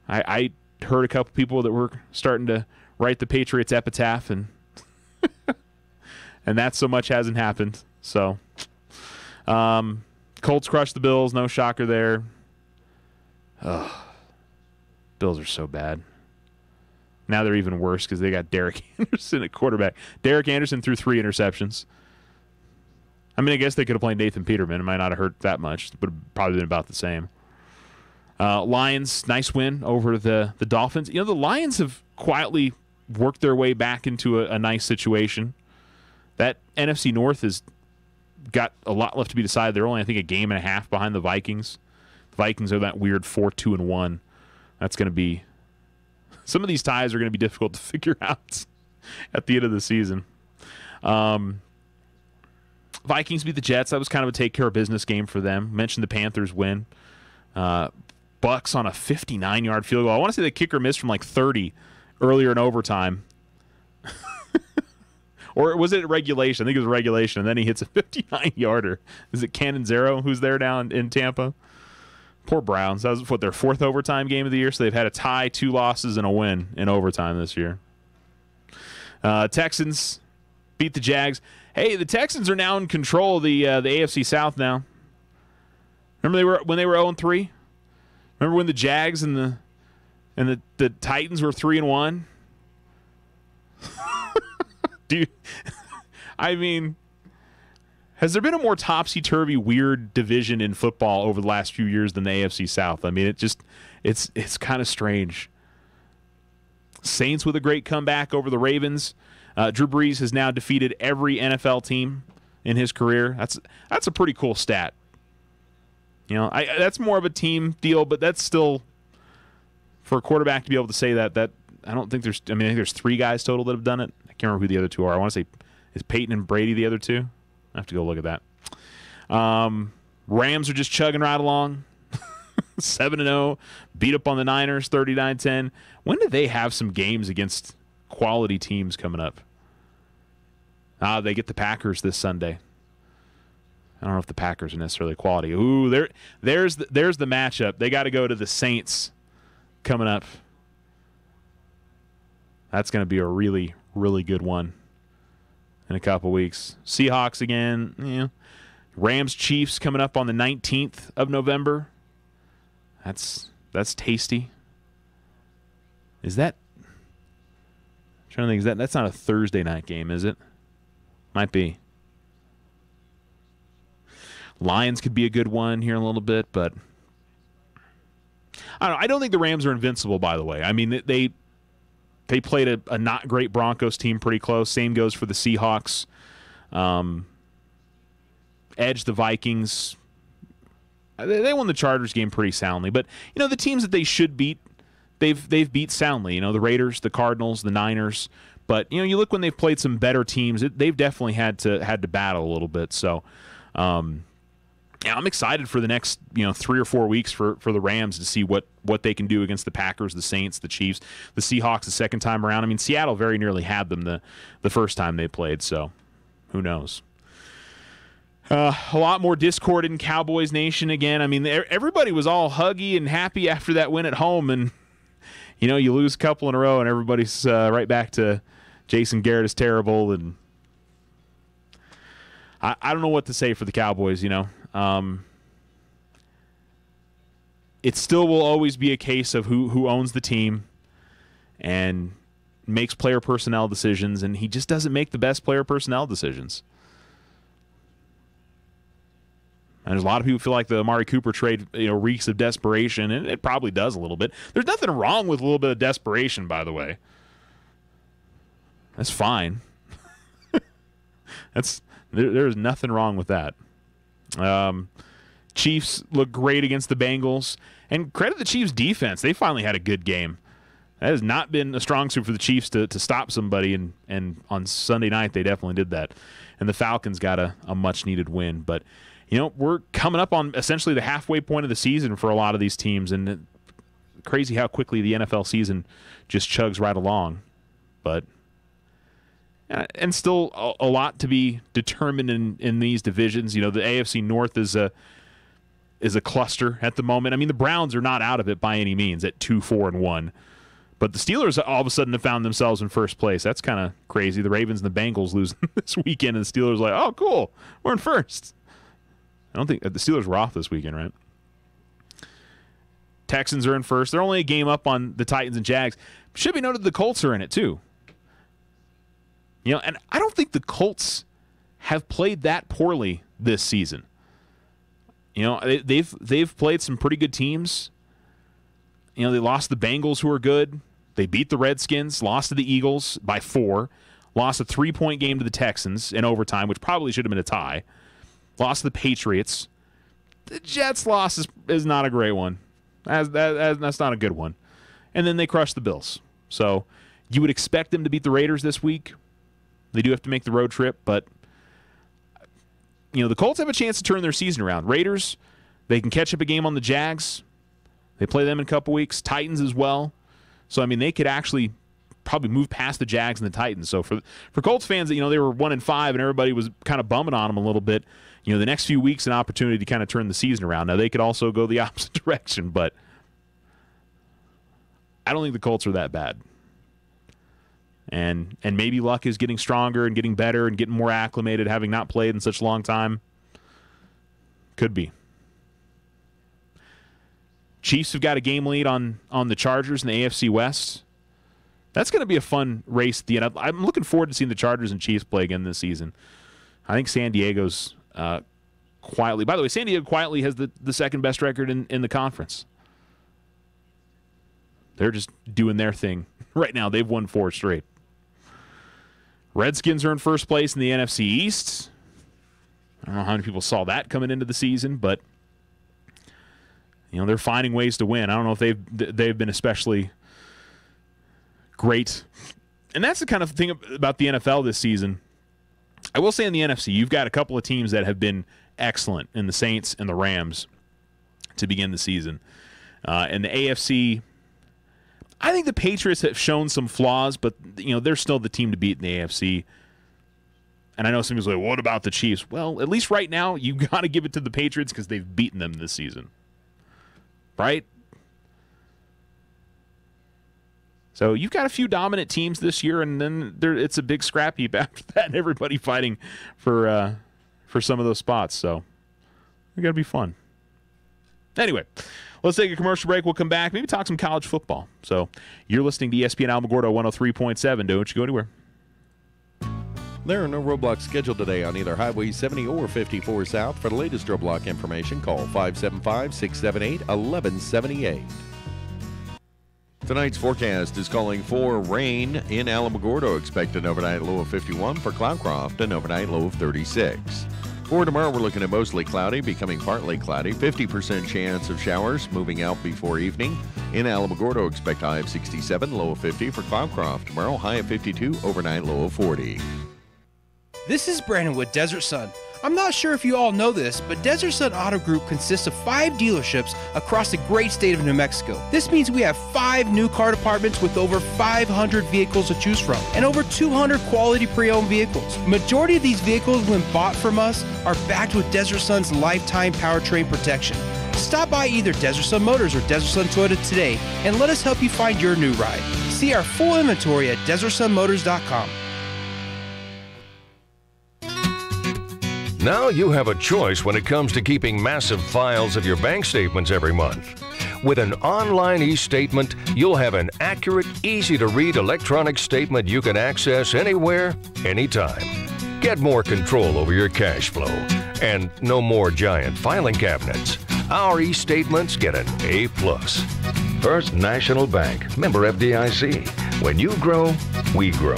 C: I heard a couple people that were starting to write the Patriots epitaph, and and that so much hasn't happened. So, Colts crushed the Bills. No shocker there. Ugh. Bills are so bad. Now they're even worse because they got Derek Anderson at quarterback. Derek Anderson threw 3 interceptions. I mean, I guess they could have played Nathan Peterman. It might not have hurt that much. It would have probably been about the same. Lions, nice win over the Dolphins. You know, the Lions have quietly worked their way back into a nice situation. That NFC North has got a lot left to be decided. They're only, I think, a game and a half behind the Vikings. The Vikings are that weird 4-2-1. That's going to be... Some of these ties are going to be difficult to figure out at the end of the season. Vikings beat the Jets. That was kind of a take-care-of-business game for them. Mentioned the Panthers win. Bucks on a 59-yard field goal. I want to say the kicker missed from like 30 earlier in overtime. Or was it regulation? I think it was regulation. And then he hits a 59-yarder. Is it Cannonzaro who's there now in Tampa? Poor Browns. That was, their 4th overtime game of the year? So they've had a tie, 2 losses, and a win in overtime this year. Texans beat the Jags. Hey, the Texans are now in control of the AFC South now. Remember when they were 0-3? Remember when the Jags and the Titans were 3-1? Dude, I mean... Has there been a more topsy-turvy, weird division in football over the last few years than the AFC South? I mean, it's kind of strange. Saints with a great comeback over the Ravens. Drew Brees has now defeated every NFL team in his career. That's a pretty cool stat. You know, that's more of a team deal, but that's still, for a quarterback to be able to say that I don't think there's. I mean, I think there's 3 guys total that have done it. I can't remember who the other 2 are. I want to say, is Peyton and Brady the other 2? I have to go look at that. Rams are just chugging right along. 7-0. Beat up on the Niners, 39-10. When do they have some games against quality teams coming up? They get the Packers this Sunday. I don't know if the Packers are necessarily quality. Ooh, there's the matchup. They got to go to the Saints coming up. That's going to be a really, really good one in a couple weeks. Seahawks again. Yeah. Rams Chiefs coming up on the 19th of November. That's tasty. Is that? I'm trying to think. That's not a Thursday night game, is it? Might be. Lions could be a good one here in a little bit, but I don't think the Rams are invincible. By the way, I mean they played a not great Broncos team pretty close. Same goes for the Seahawks. Edged the Vikings. They won the Chargers game pretty soundly. But, you know, the teams that they should beat, they've beat soundly. You know, the Raiders, the Cardinals, the Niners. But, you know, you look when they've played some better teams, they've definitely had to battle a little bit. So, yeah, I'm excited for the next 3 or 4 weeks for the Rams to see what they can do against the Packers, the Saints, the Chiefs, the Seahawks the second time around. I mean, Seattle very nearly had them the first time they played, so who knows? A lot more discord in Cowboys Nation again. I mean, everybody was all huggy and happy after that win at home, and you lose a couple in a row, and everybody's right back to Jason Garrett is terrible, and I don't know what to say for the Cowboys. It still will always be a case of who owns the team and makes player personnel decisions, and he just doesn't make the best player personnel decisions. And there's a lot of people who feel like the Amari Cooper trade reeks of desperation, and it probably does a little bit. There's nothing wrong with a little bit of desperation, by the way. That's fine. There's nothing wrong with that. Chiefs look great against the Bengals, and credit the Chiefs' defense. They finally had a good game. That has not been a strong suit for the Chiefs to stop somebody, and on Sunday night they definitely did that. And the Falcons got a much-needed win. But, we're coming up on essentially the halfway point of the season for a lot of these teams, and crazy how quickly the NFL season just chugs right along. but and still a lot to be determined in these divisions. The AFC North is a cluster at the moment. I mean, the Browns are not out of it by any means at 2-4-1. But the Steelers all of a sudden have found themselves in first place. That's kind of crazy. The Ravens and the Bengals losing this weekend, and the Steelers are like, oh, cool, we're in first. I don't think the Steelers were off this weekend, right? Texans are in first. They're only a game up on the Titans and Jags. Should be noted the Colts are in it too. And I don't think the Colts have played that poorly this season. They've played some pretty good teams. They lost the Bengals, who are good. They beat the Redskins, lost to the Eagles by 4, lost a 3-point game to the Texans in overtime, which probably should have been a tie. Lost to the Patriots. The Jets' loss is not a great one. That's not a good one. And then they crushed the Bills. So you would expect them to beat the Raiders this week. They do have to make the road trip, but the Colts have a chance to turn their season around. Raiders, they can catch up a game on the Jags. They play them in a couple weeks. Titans as well. So, I mean, they could actually probably move past the Jags and the Titans. So, for Colts fans, they were 1-5 and everybody was kind of bumming on them a little bit. The next few weeks, an opportunity to kind of turn the season around. Now, they could also go the opposite direction, but I don't think the Colts are that bad. And maybe Luck is getting stronger and getting better and getting more acclimated, having not played in such a long time. Could be. Chiefs have got a game lead on the Chargers in the AFC West. That's going to be a fun race at the end. I'm looking forward to seeing the Chargers and Chiefs play again this season. I think San Diego's quietly. By the way, San Diego quietly has the second best record in the conference. They're just doing their thing right now. They've won 4 straight. Redskins are in first place in the NFC East. I don't know how many people saw that coming into the season, but they're finding ways to win. I don't know if they've been especially great. And that's the kind of thing about the NFL this season. I will say in the NFC, you've got a couple of teams that have been excellent in the Saints and the Rams to begin the season. In the AFC, I think the Patriots have shown some flaws, but they're still the team to beat in the AFC. And I know somebody's like, what about the Chiefs? Well, at least right now, you got to give it to the Patriots because they've beaten them this season. Right? So you've got a few dominant teams this year, and then it's a big scrap heap after that, and everybody fighting for some of those spots. So it's got to be fun. Anyway, let's take a commercial break. We'll come back, maybe talk some college football. So you're listening to ESPN Alamogordo 103.7. Don't you go anywhere.
A: There are no roadblocks scheduled today on either Highway 70 or 54 South. For the latest roadblock information, call 575-678-1178. Tonight's forecast is calling for rain in Alamogordo. Expected overnight low of 51 for Cloudcroft, an overnight low of 36. For tomorrow, we're looking at mostly cloudy, becoming partly cloudy. 50% chance of showers moving out before evening. In Alamogordo, expect high of 67, low of 50 for Cloudcroft. Tomorrow, high of 52, overnight low of 40.
J: This is Brandon with Desert Sun. I'm not sure if you all know this, but Desert Sun Auto Group consists of 5 dealerships across the great state of New Mexico. This means we have 5 new car departments with over 500 vehicles to choose from and over 200 quality pre-owned vehicles. Majority of these vehicles, when bought from us, are backed with Desert Sun's lifetime powertrain protection. Stop by either Desert Sun Motors or Desert Sun Toyota today and let us help you find your new ride. See our full inventory at DesertSunMotors.com.
K: Now you have a choice when it comes to keeping massive files of your bank statements every month. With an online e-statement, you'll have an accurate, easy-to-read electronic statement you can access anywhere, anytime. Get more control over your cash flow and no more giant filing cabinets. Our e-statements get an A+. First National Bank, member FDIC. When you grow, we grow.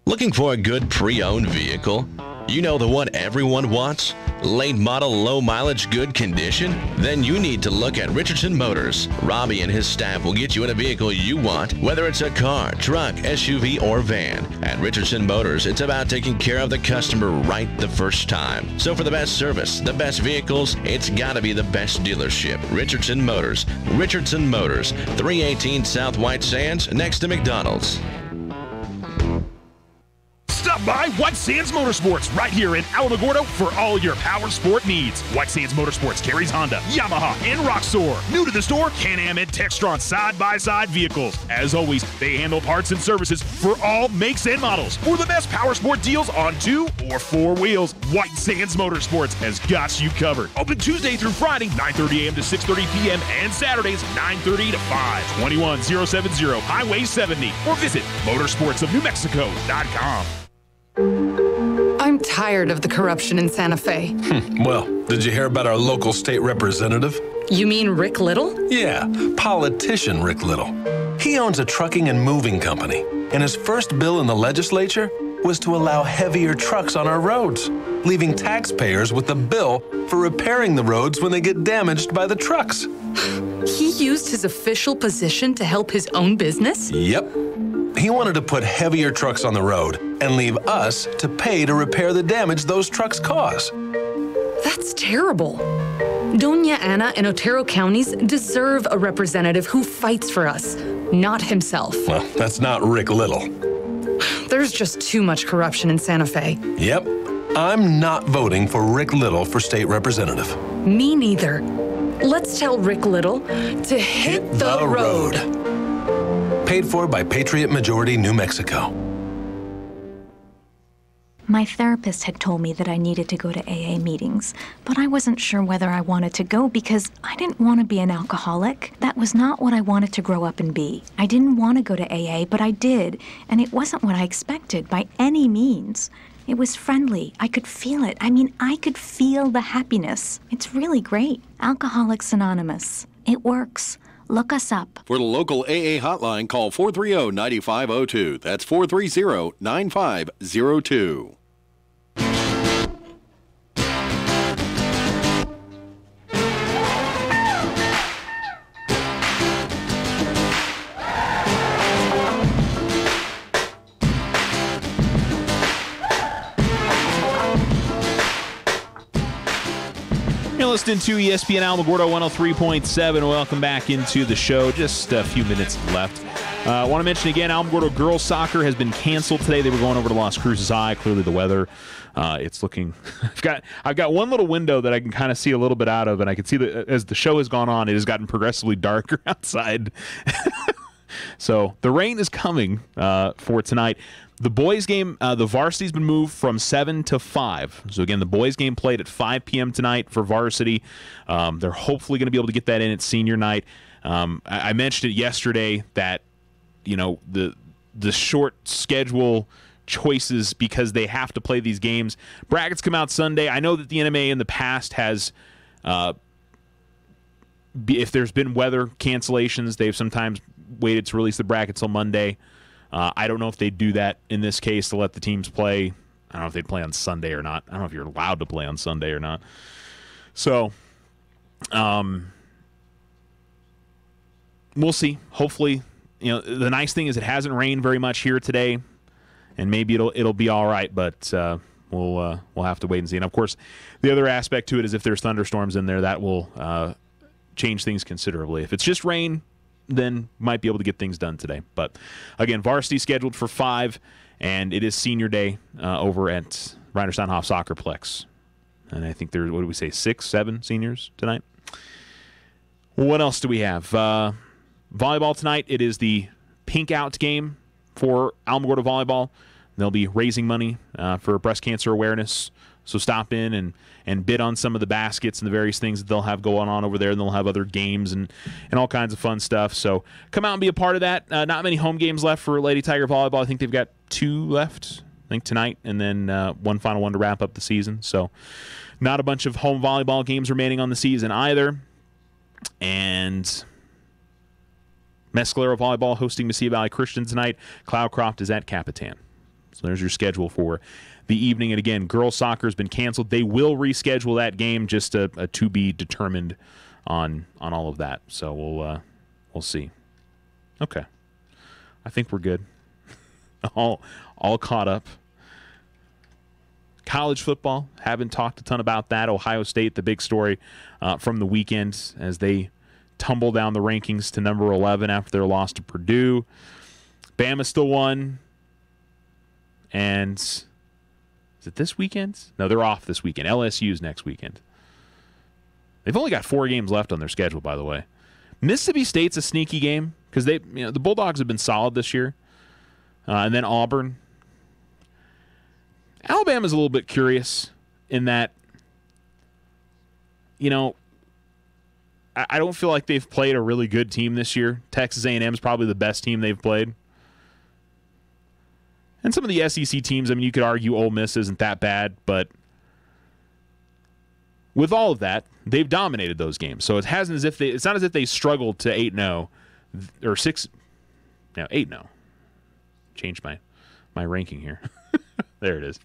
L: Looking for a good pre-owned vehicle? You know the one everyone wants? Late model, low mileage, good condition? Then you need to look at Richardson Motors. Robbie and his staff will get you in a vehicle you want, whether it's a car, truck, SUV, or van. At Richardson Motors, it's about taking care of the customer right the first time. So for the best service, the best vehicles, it's gotta be the best dealership. Richardson Motors. Richardson Motors, 318 South White Sands, next to McDonald's.
B: Stop by White Sands Motorsports right here in Alamogordo for all your power sport needs. White Sands Motorsports carries Honda, Yamaha, and Roxor. New to the store, Can-Am and Textron side-by-side vehicles. As always, they handle parts and services for all makes and models. For the best power sport deals on 2 or 4 wheels, White Sands Motorsports has got you covered. Open Tuesday through Friday, 9:30 a.m. to 6:30 p.m. and Saturdays, 9:30 to 5. 21070 Highway 70 or visit motorsportsofnewmexico.com.
M: I'm tired of the corruption in Santa Fe.
N: Well, did you hear about our local state representative?
M: You mean Rick Little?
N: Yeah, politician Rick Little. He owns a trucking and moving company, and his first bill in the legislature was to allow heavier trucks on our roads, leaving taxpayers with the bill for repairing the roads when they get damaged by the trucks.
M: He used his official position to help his own business?
N: Yep. He wanted to put heavier trucks on the road and leave us to pay to repair the damage those trucks cause.
M: That's terrible. Doña Ana and Otero counties deserve a representative who fights for us, not himself.
N: Well, that's not Rick Little.
M: There's just too much corruption in Santa Fe.
N: Yep. I'm not voting for Rick Little for state representative.
M: Me neither. Let's tell Rick Little to hit the road.
N: Paid for by Patriot Majority New Mexico.
O: My therapist had told me that I needed to go to AA meetings, but I wasn't sure whether I wanted to go because I didn't want to be an alcoholic. That was not what I wanted to grow up and be. I didn't want to go to AA, but I did, and it wasn't what I expected by any means. It was friendly. I could feel it. I could feel the happiness. It's really great. Alcoholics Anonymous. It works. Look us up.
P: For the local AA hotline, call 430-9502. That's 430-9502.
C: You're listening to ESPN Alamogordo 103.7. Welcome back into the show. Just a few minutes left. I want to mention again, Alamogordo girls soccer has been canceled today. They were going over to Las Cruces High. Clearly the weather, it's looking... I've got one little window that I can kind of see a little bit out of, and I can see that as the show has gone on, it has gotten progressively darker outside. So the rain is coming for tonight. The boys' game, the varsity's been moved from 7 to 5. So, again, the boys' game played at 5 p.m. tonight for varsity. They're hopefully going to be able to get that in at senior night. I mentioned it yesterday that, the short schedule choices because they have to play these games. Brackets come out Sunday. I know that the NMA in the past has, if there's been weather cancellations, they've sometimes waited to release the brackets till Monday. I don't know if they'd do that in this case to let the teams play. I don't know if they'd play on Sunday or not. I don't know if you're allowed to play on Sunday or not. So, we'll see. Hopefully, the nice thing is it hasn't rained very much here today, and maybe it'll be all right. But we'll have to wait and see. And of course, the other aspect to it is if there's thunderstorms in there, that will change things considerably. If it's just rain, then might be able to get things done today. But again, varsity scheduled for 5, and it is senior day over at Reinersteinhof Soccerplex. And I think there's, 6, 7 seniors tonight? What else do we have? Volleyball tonight, it is the Pink Out game for Alamogordo Volleyball. They'll be raising money for breast cancer awareness. So stop in and bid on some of the baskets and the various things that they'll have going on over there, and they'll have other games and all kinds of fun stuff. So come out and be a part of that. Not many home games left for Lady Tiger Volleyball. I think they've got 2 left, tonight, and then one final one to wrap up the season. So not a bunch of home volleyball games remaining on the season either. And Mescalero Volleyball hosting Mesilla Valley Christian tonight. Cloudcroft is at Capitan. So there's your schedule for the evening. And again, girls soccer has been canceled. They will reschedule that game, just a to be determined on all of that. So we'll see. Okay, I think we're good. all caught up. College football, haven't talked a ton about that. Ohio State, the big story from the weekend as they tumble down the rankings to number 11 after their loss to Purdue. Bama still won. And is it this weekend? No, they're off this weekend. LSU's next weekend. They've only got 4 games left on their schedule, by the way. Mississippi State's a sneaky game because the Bulldogs have been solid this year. And then Auburn. Alabama's a little bit curious in that, I don't feel like they've played a really good team this year. Texas A&M is probably the best team they've played. And some of the SEC teams, you could argue Ole Miss isn't that bad, but with all of that, they've dominated those games. So it's not as if they struggled to 8-0 or 8-0. Changed my ranking here. There it is.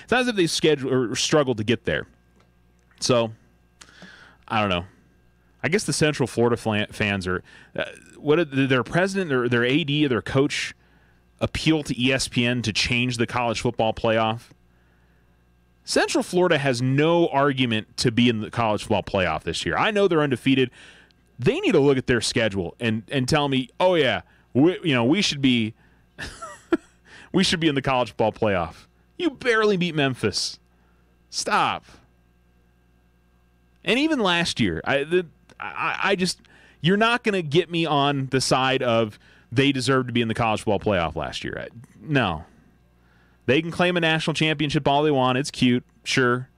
C: It's not as if they struggled to get there. So I don't know. I guess the Central Florida fans are their president, their AD, or their coach appeal to ESPN to change the college football playoff. Central Florida has no argument to be in the college football playoff this year. I know they're undefeated. They need to look at their schedule and tell me, oh yeah, we should be we should be in the college football playoff. You barely beat Memphis. Stop. And even last year, I just you're not going to get me on the side of they deserve to be in the college football playoff last year. No. They can claim a national championship all they want. It's cute, sure.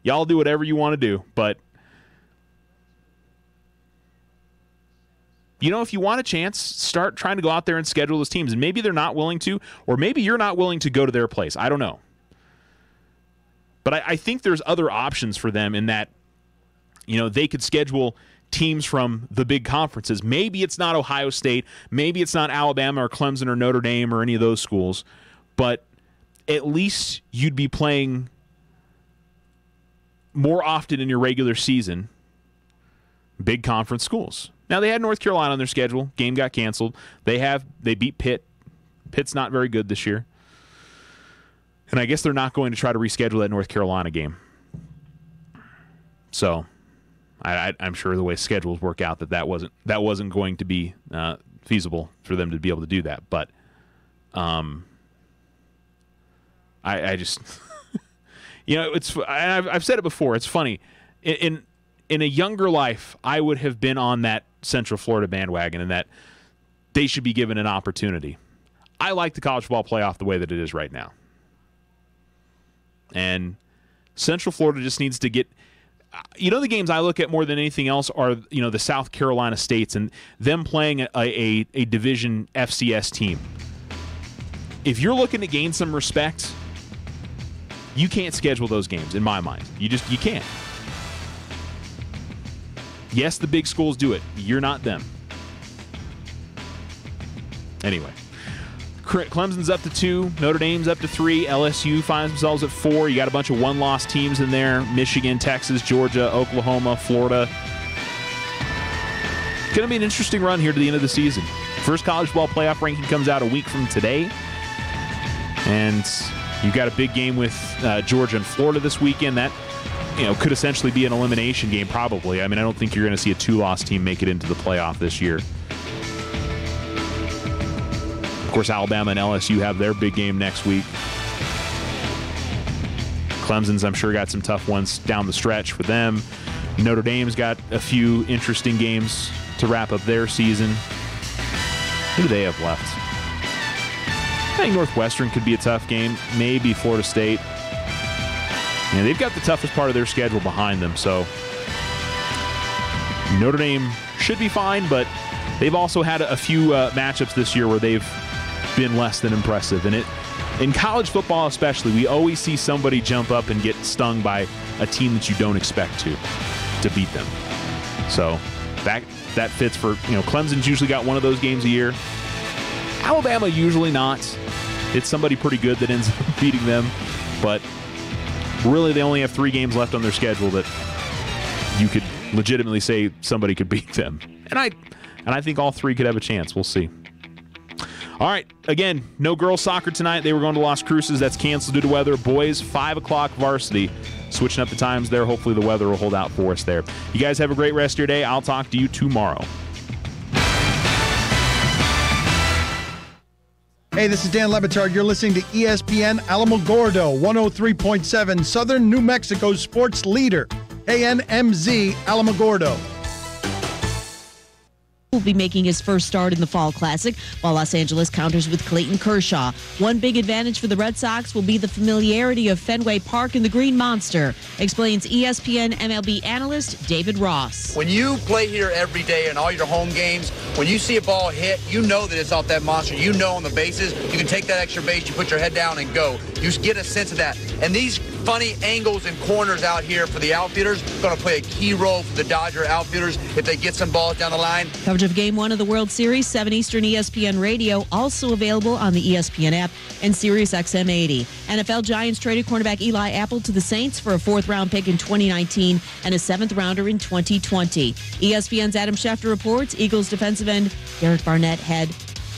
C: Y'all do whatever you want to do, but if you want a chance, start trying to go out there and schedule those teams. And maybe they're not willing to, or maybe you're not willing to go to their place. I don't know. But I think there's other options for them in that, they could schedule teams from the big conferences. Maybe it's not Ohio State. Maybe it's not Alabama or Clemson or Notre Dame or any of those schools. But at least you'd be playing more often in your regular season big conference schools. Now, they had North Carolina on their schedule. Game got canceled. They beat Pitt. Pitt's not very good this year. And I guess they're not going to try to reschedule that North Carolina game. So I'm sure the way schedules work out that wasn't going to be feasible for them to be able to do that. But I just I've said it before. It's funny. In a younger life, I would have been on that Central Florida bandwagon and that they should be given an opportunity. I like the college football playoff the way that it is right now. And Central Florida just needs to get the games I look at more than anything else are the South Carolina States and them playing a division FCS team. If you're looking to gain some respect, you can't schedule those games in my mind. You can't. Yes, the big schools do it. You're not them. Anyway, Clemson's up to 2, Notre Dame's up to 3, LSU finds themselves at 4. You got a bunch of one-loss teams in there: Michigan, Texas, Georgia, Oklahoma, Florida. It's going to be an interesting run here to the end of the season. First college football playoff ranking comes out a week from today, and you've got a big game with Georgia and Florida this weekend. That could essentially be an elimination game, probably. I don't think you're going to see a 2-loss team make it into the playoff this year. Of course, Alabama and LSU have their big game next week. Clemson's, I'm sure, got some tough ones down the stretch for them. Notre Dame's got a few interesting games to wrap up their season. Who do they have left? I think Northwestern could be a tough game. Maybe Florida State. They've got the toughest part of their schedule behind them, so Notre Dame should be fine, but they've also had a few matchups this year where they've been less than impressive. And in college football especially, we always see somebody jump up and get stung by a team that you don't expect to beat them. So that fits for, Clemson's usually got one of those games a year. Alabama usually not. it's somebody pretty good that ends up beating them. But really, they only have 3 games left on their schedule that you could legitimately say somebody could beat them. And I think all 3 could have a chance. We'll see. All right, again, no girls soccer tonight. They were going to Las Cruces. That's canceled due to weather. Boys, 5 o'clock varsity. Switching up the times there. Hopefully the weather will hold out for us there. You guys have a great rest of your day. I'll talk to you tomorrow.
Q: Hey, this is Dan Lebitard. You're listening to ESPN Alamogordo, 103.7, Southern New Mexico's sports leader. KNMZ Alamogordo.
R: Will be making his first start in the Fall Classic, while Los Angeles counters with Clayton Kershaw. One big advantage for the Red Sox will be the familiarity of Fenway Park and the Green Monster, explains ESPN MLB analyst David Ross.
S: When you play here every day in all your home games, when you see a ball hit, you know that it's off that monster. You know on the bases, you can take that extra base, you put your head down and go. You get a sense of that. And these funny angles and corners out here for the outfielders going to play a key role for the Dodger outfielders if they get some balls down the line.
R: Coverage of Game 1 of the World Series, 7 Eastern ESPN Radio, also available on the ESPN app and Sirius XM 80. NFL Giants traded cornerback Eli Apple to the Saints for a 4th-round pick in 2019 and a 7th-rounder in 2020. ESPN's Adam Schefter reports Eagles defensive end Derek Barnett had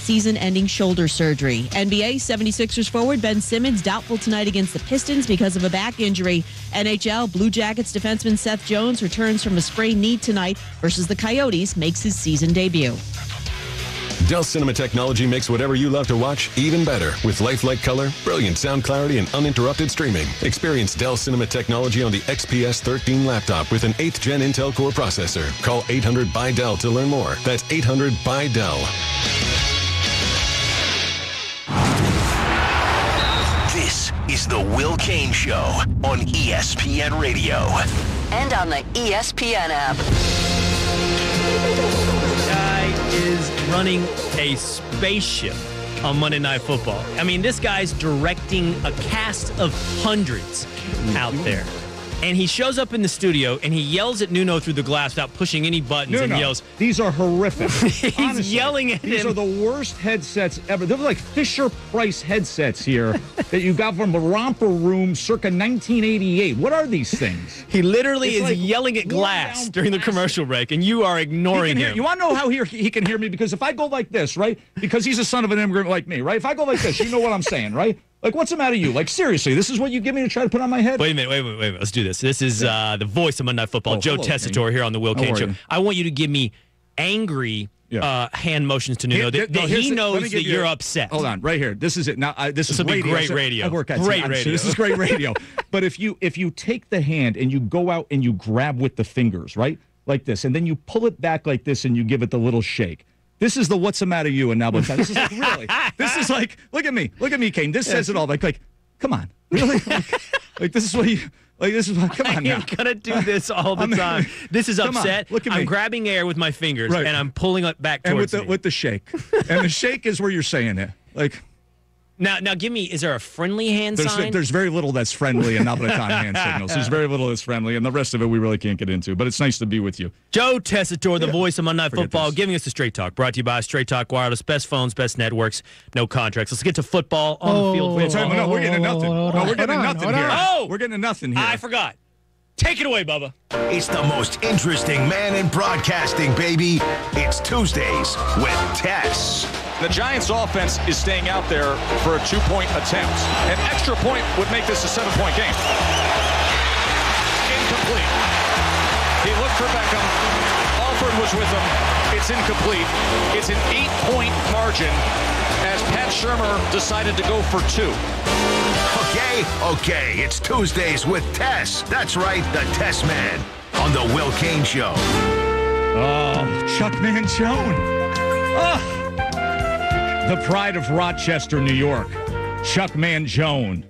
R: season-ending shoulder surgery. NBA 76ers forward Ben Simmons doubtful tonight against the Pistons because of a back injury. NHL Blue Jackets defenseman Seth Jones returns from a sprained knee tonight versus the Coyotes, makes his season debut.
T: Dell Cinema Technology makes whatever you love to watch even better with lifelike color, brilliant sound clarity, and uninterrupted streaming. Experience Dell Cinema Technology on the XPS 13 laptop with an 8th Gen Intel Core processor. Call 800-BY-DELL to learn more. That's 800-BY-DELL.
U: This is the Will Cain Show on ESPN Radio.
V: And on the ESPN app.
W: Guy is running a spaceship on Monday Night Football. I mean, this guy's directing a cast of hundreds out there. And he shows up in the studio and he yells at Nuno through the glass without pushing any buttons and yells.
X: These are horrific.
W: He's
X: Honestly,
W: yelling at
X: these
W: him.
X: are the worst headsets ever. They're like Fisher-Price headsets here that you got from the Romper Room circa 1988. What are these things?
W: He literally
X: It's
W: is
X: like
W: yelling at glass during the commercial break, and you are ignoring him.
X: You want to know how he can hear me? Because if I go like this, right? Because he's a son of an immigrant like me, right? If I go like this, you know what I'm saying, right? Like, what's the matter with you? Like, seriously, this is what you give me to try to put on my head?
W: Wait a minute. Let's do this. This is the voice of Monday Night Football, Joe Tessitore, here on the Will Cain Show. I want you to give me angry hand motions to Nuno. He knows that you're upset.
X: Hold on, right here. This is it. Now, this
W: will be
X: radio.
W: great radio.
X: I work at
W: great radio.
X: This is great radio. But if you take the hand and you go out and you grab with the fingers, right, like this, and then you pull it back like this and you give it the little shake. This is the what's the matter you and now this is like really. This is like look at me, Cain. This says it all. Like, come on, really? like this is what you. Like this is come on now.
W: I'm gonna do this all the time. This is upset.
X: Look at me.
W: I'm grabbing air with my fingers and I'm pulling it back
X: and
W: towards me.
X: with the shake. And the shake is where you're saying it. Like
W: now give me. Is there a friendly hand sign?
X: There's very little that's friendly in Napolitan hand signals. There's very little that's friendly, and the rest of it we really can't get into. But it's nice to be with you.
W: Joe Tessitore, the voice of Monday Night Football, giving us the Straight Talk. Brought to you by Straight Talk Wireless. Best phones, best networks, no contracts. Let's get to football on the field.
X: No, we're getting nothing. We're getting nothing here.
W: Oh,
X: we're getting nothing here.
W: I forgot. Take it away, Bubba.
U: It's the most interesting man in broadcasting, baby. It's Tuesdays with Tess.
Y: The Giants' offense is staying out there for a 2-point attempt. An extra point would make this a 7-point game. Incomplete. He looked for Beckham. Alford was with him. It's incomplete. It's an 8-point margin as Pat Shurmur decided to go for 2.
U: Okay, it's Tuesdays with Tess. That's right, the Tess Man on the Will Cain Show.
X: Oh, Chuck Mangione. Oh. The pride of Rochester, New York, Chuck Mangione,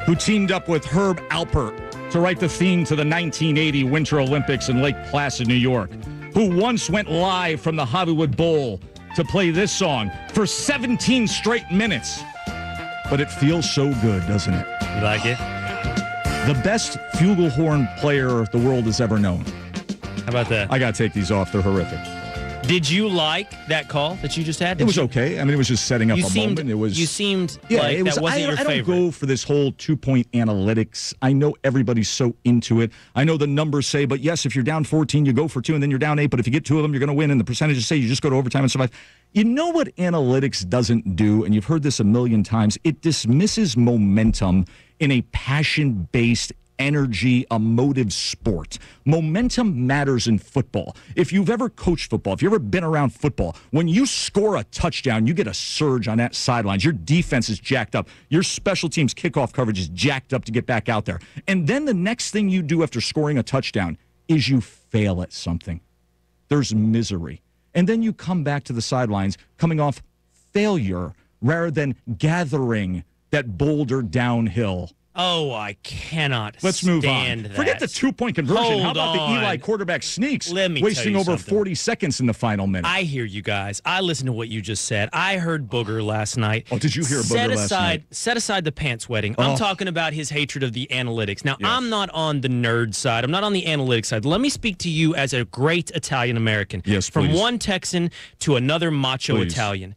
X: who teamed up with Herb Alpert to write the theme to the 1980 Winter Olympics in Lake Placid, New York, who once went live from the Hollywood Bowl to play this song for 17 straight minutes. But it feels so good, doesn't it?
W: You like it?
X: The best flugelhorn player the world has ever known.
W: How about that?
X: I got to take these off. They're horrific.
W: Did you like that call that you just had?
X: It was okay. I mean, it was just setting up a moment. It was.
W: You seemed like
X: it was,
W: that wasn't your favorite.
X: I don't go for this whole 2-point analytics. I know everybody's so into it. I know the numbers say, but yes, if you're down 14, you go for 2, and then you're down 8. But if you get 2 of them, you're going to win. And the percentages say you just go to overtime and survive. You know what analytics doesn't do, and you've heard this a million times, it dismisses momentum in a passion-based, energy, emotive sport. Momentum matters in football. If you've ever coached football, if you've ever been around football, when you score a touchdown, you get a surge on that sidelines. Your defense is jacked up. Your special teams kickoff coverage is jacked up to get back out there. And then the next thing you do after scoring a touchdown is you fail at something. There's misery. And then you come back to the sidelines coming off failure rather than gathering that boulder downhill.
W: Oh, I cannot
X: Let's move
W: stand
X: on.
W: that.
X: Forget the 2-point conversion.
W: Hold
X: How about
W: on.
X: the Eli quarterback sneaks?
W: Let me
X: wasting
W: tell you
X: over
W: something.
X: 40 seconds in the final minute.
W: I hear you guys. I listened to what you just said. I heard Booger last night.
X: Oh, did you hear Booger last night?
W: Set aside the pants wetting. I'm talking about his hatred of the analytics. Now, I'm not on the nerd side. I'm not on the analytics side. Let me speak to you as a great Italian American.
X: Yes,
W: From
X: please.
W: one Texan to another macho
X: Please.
W: Italian.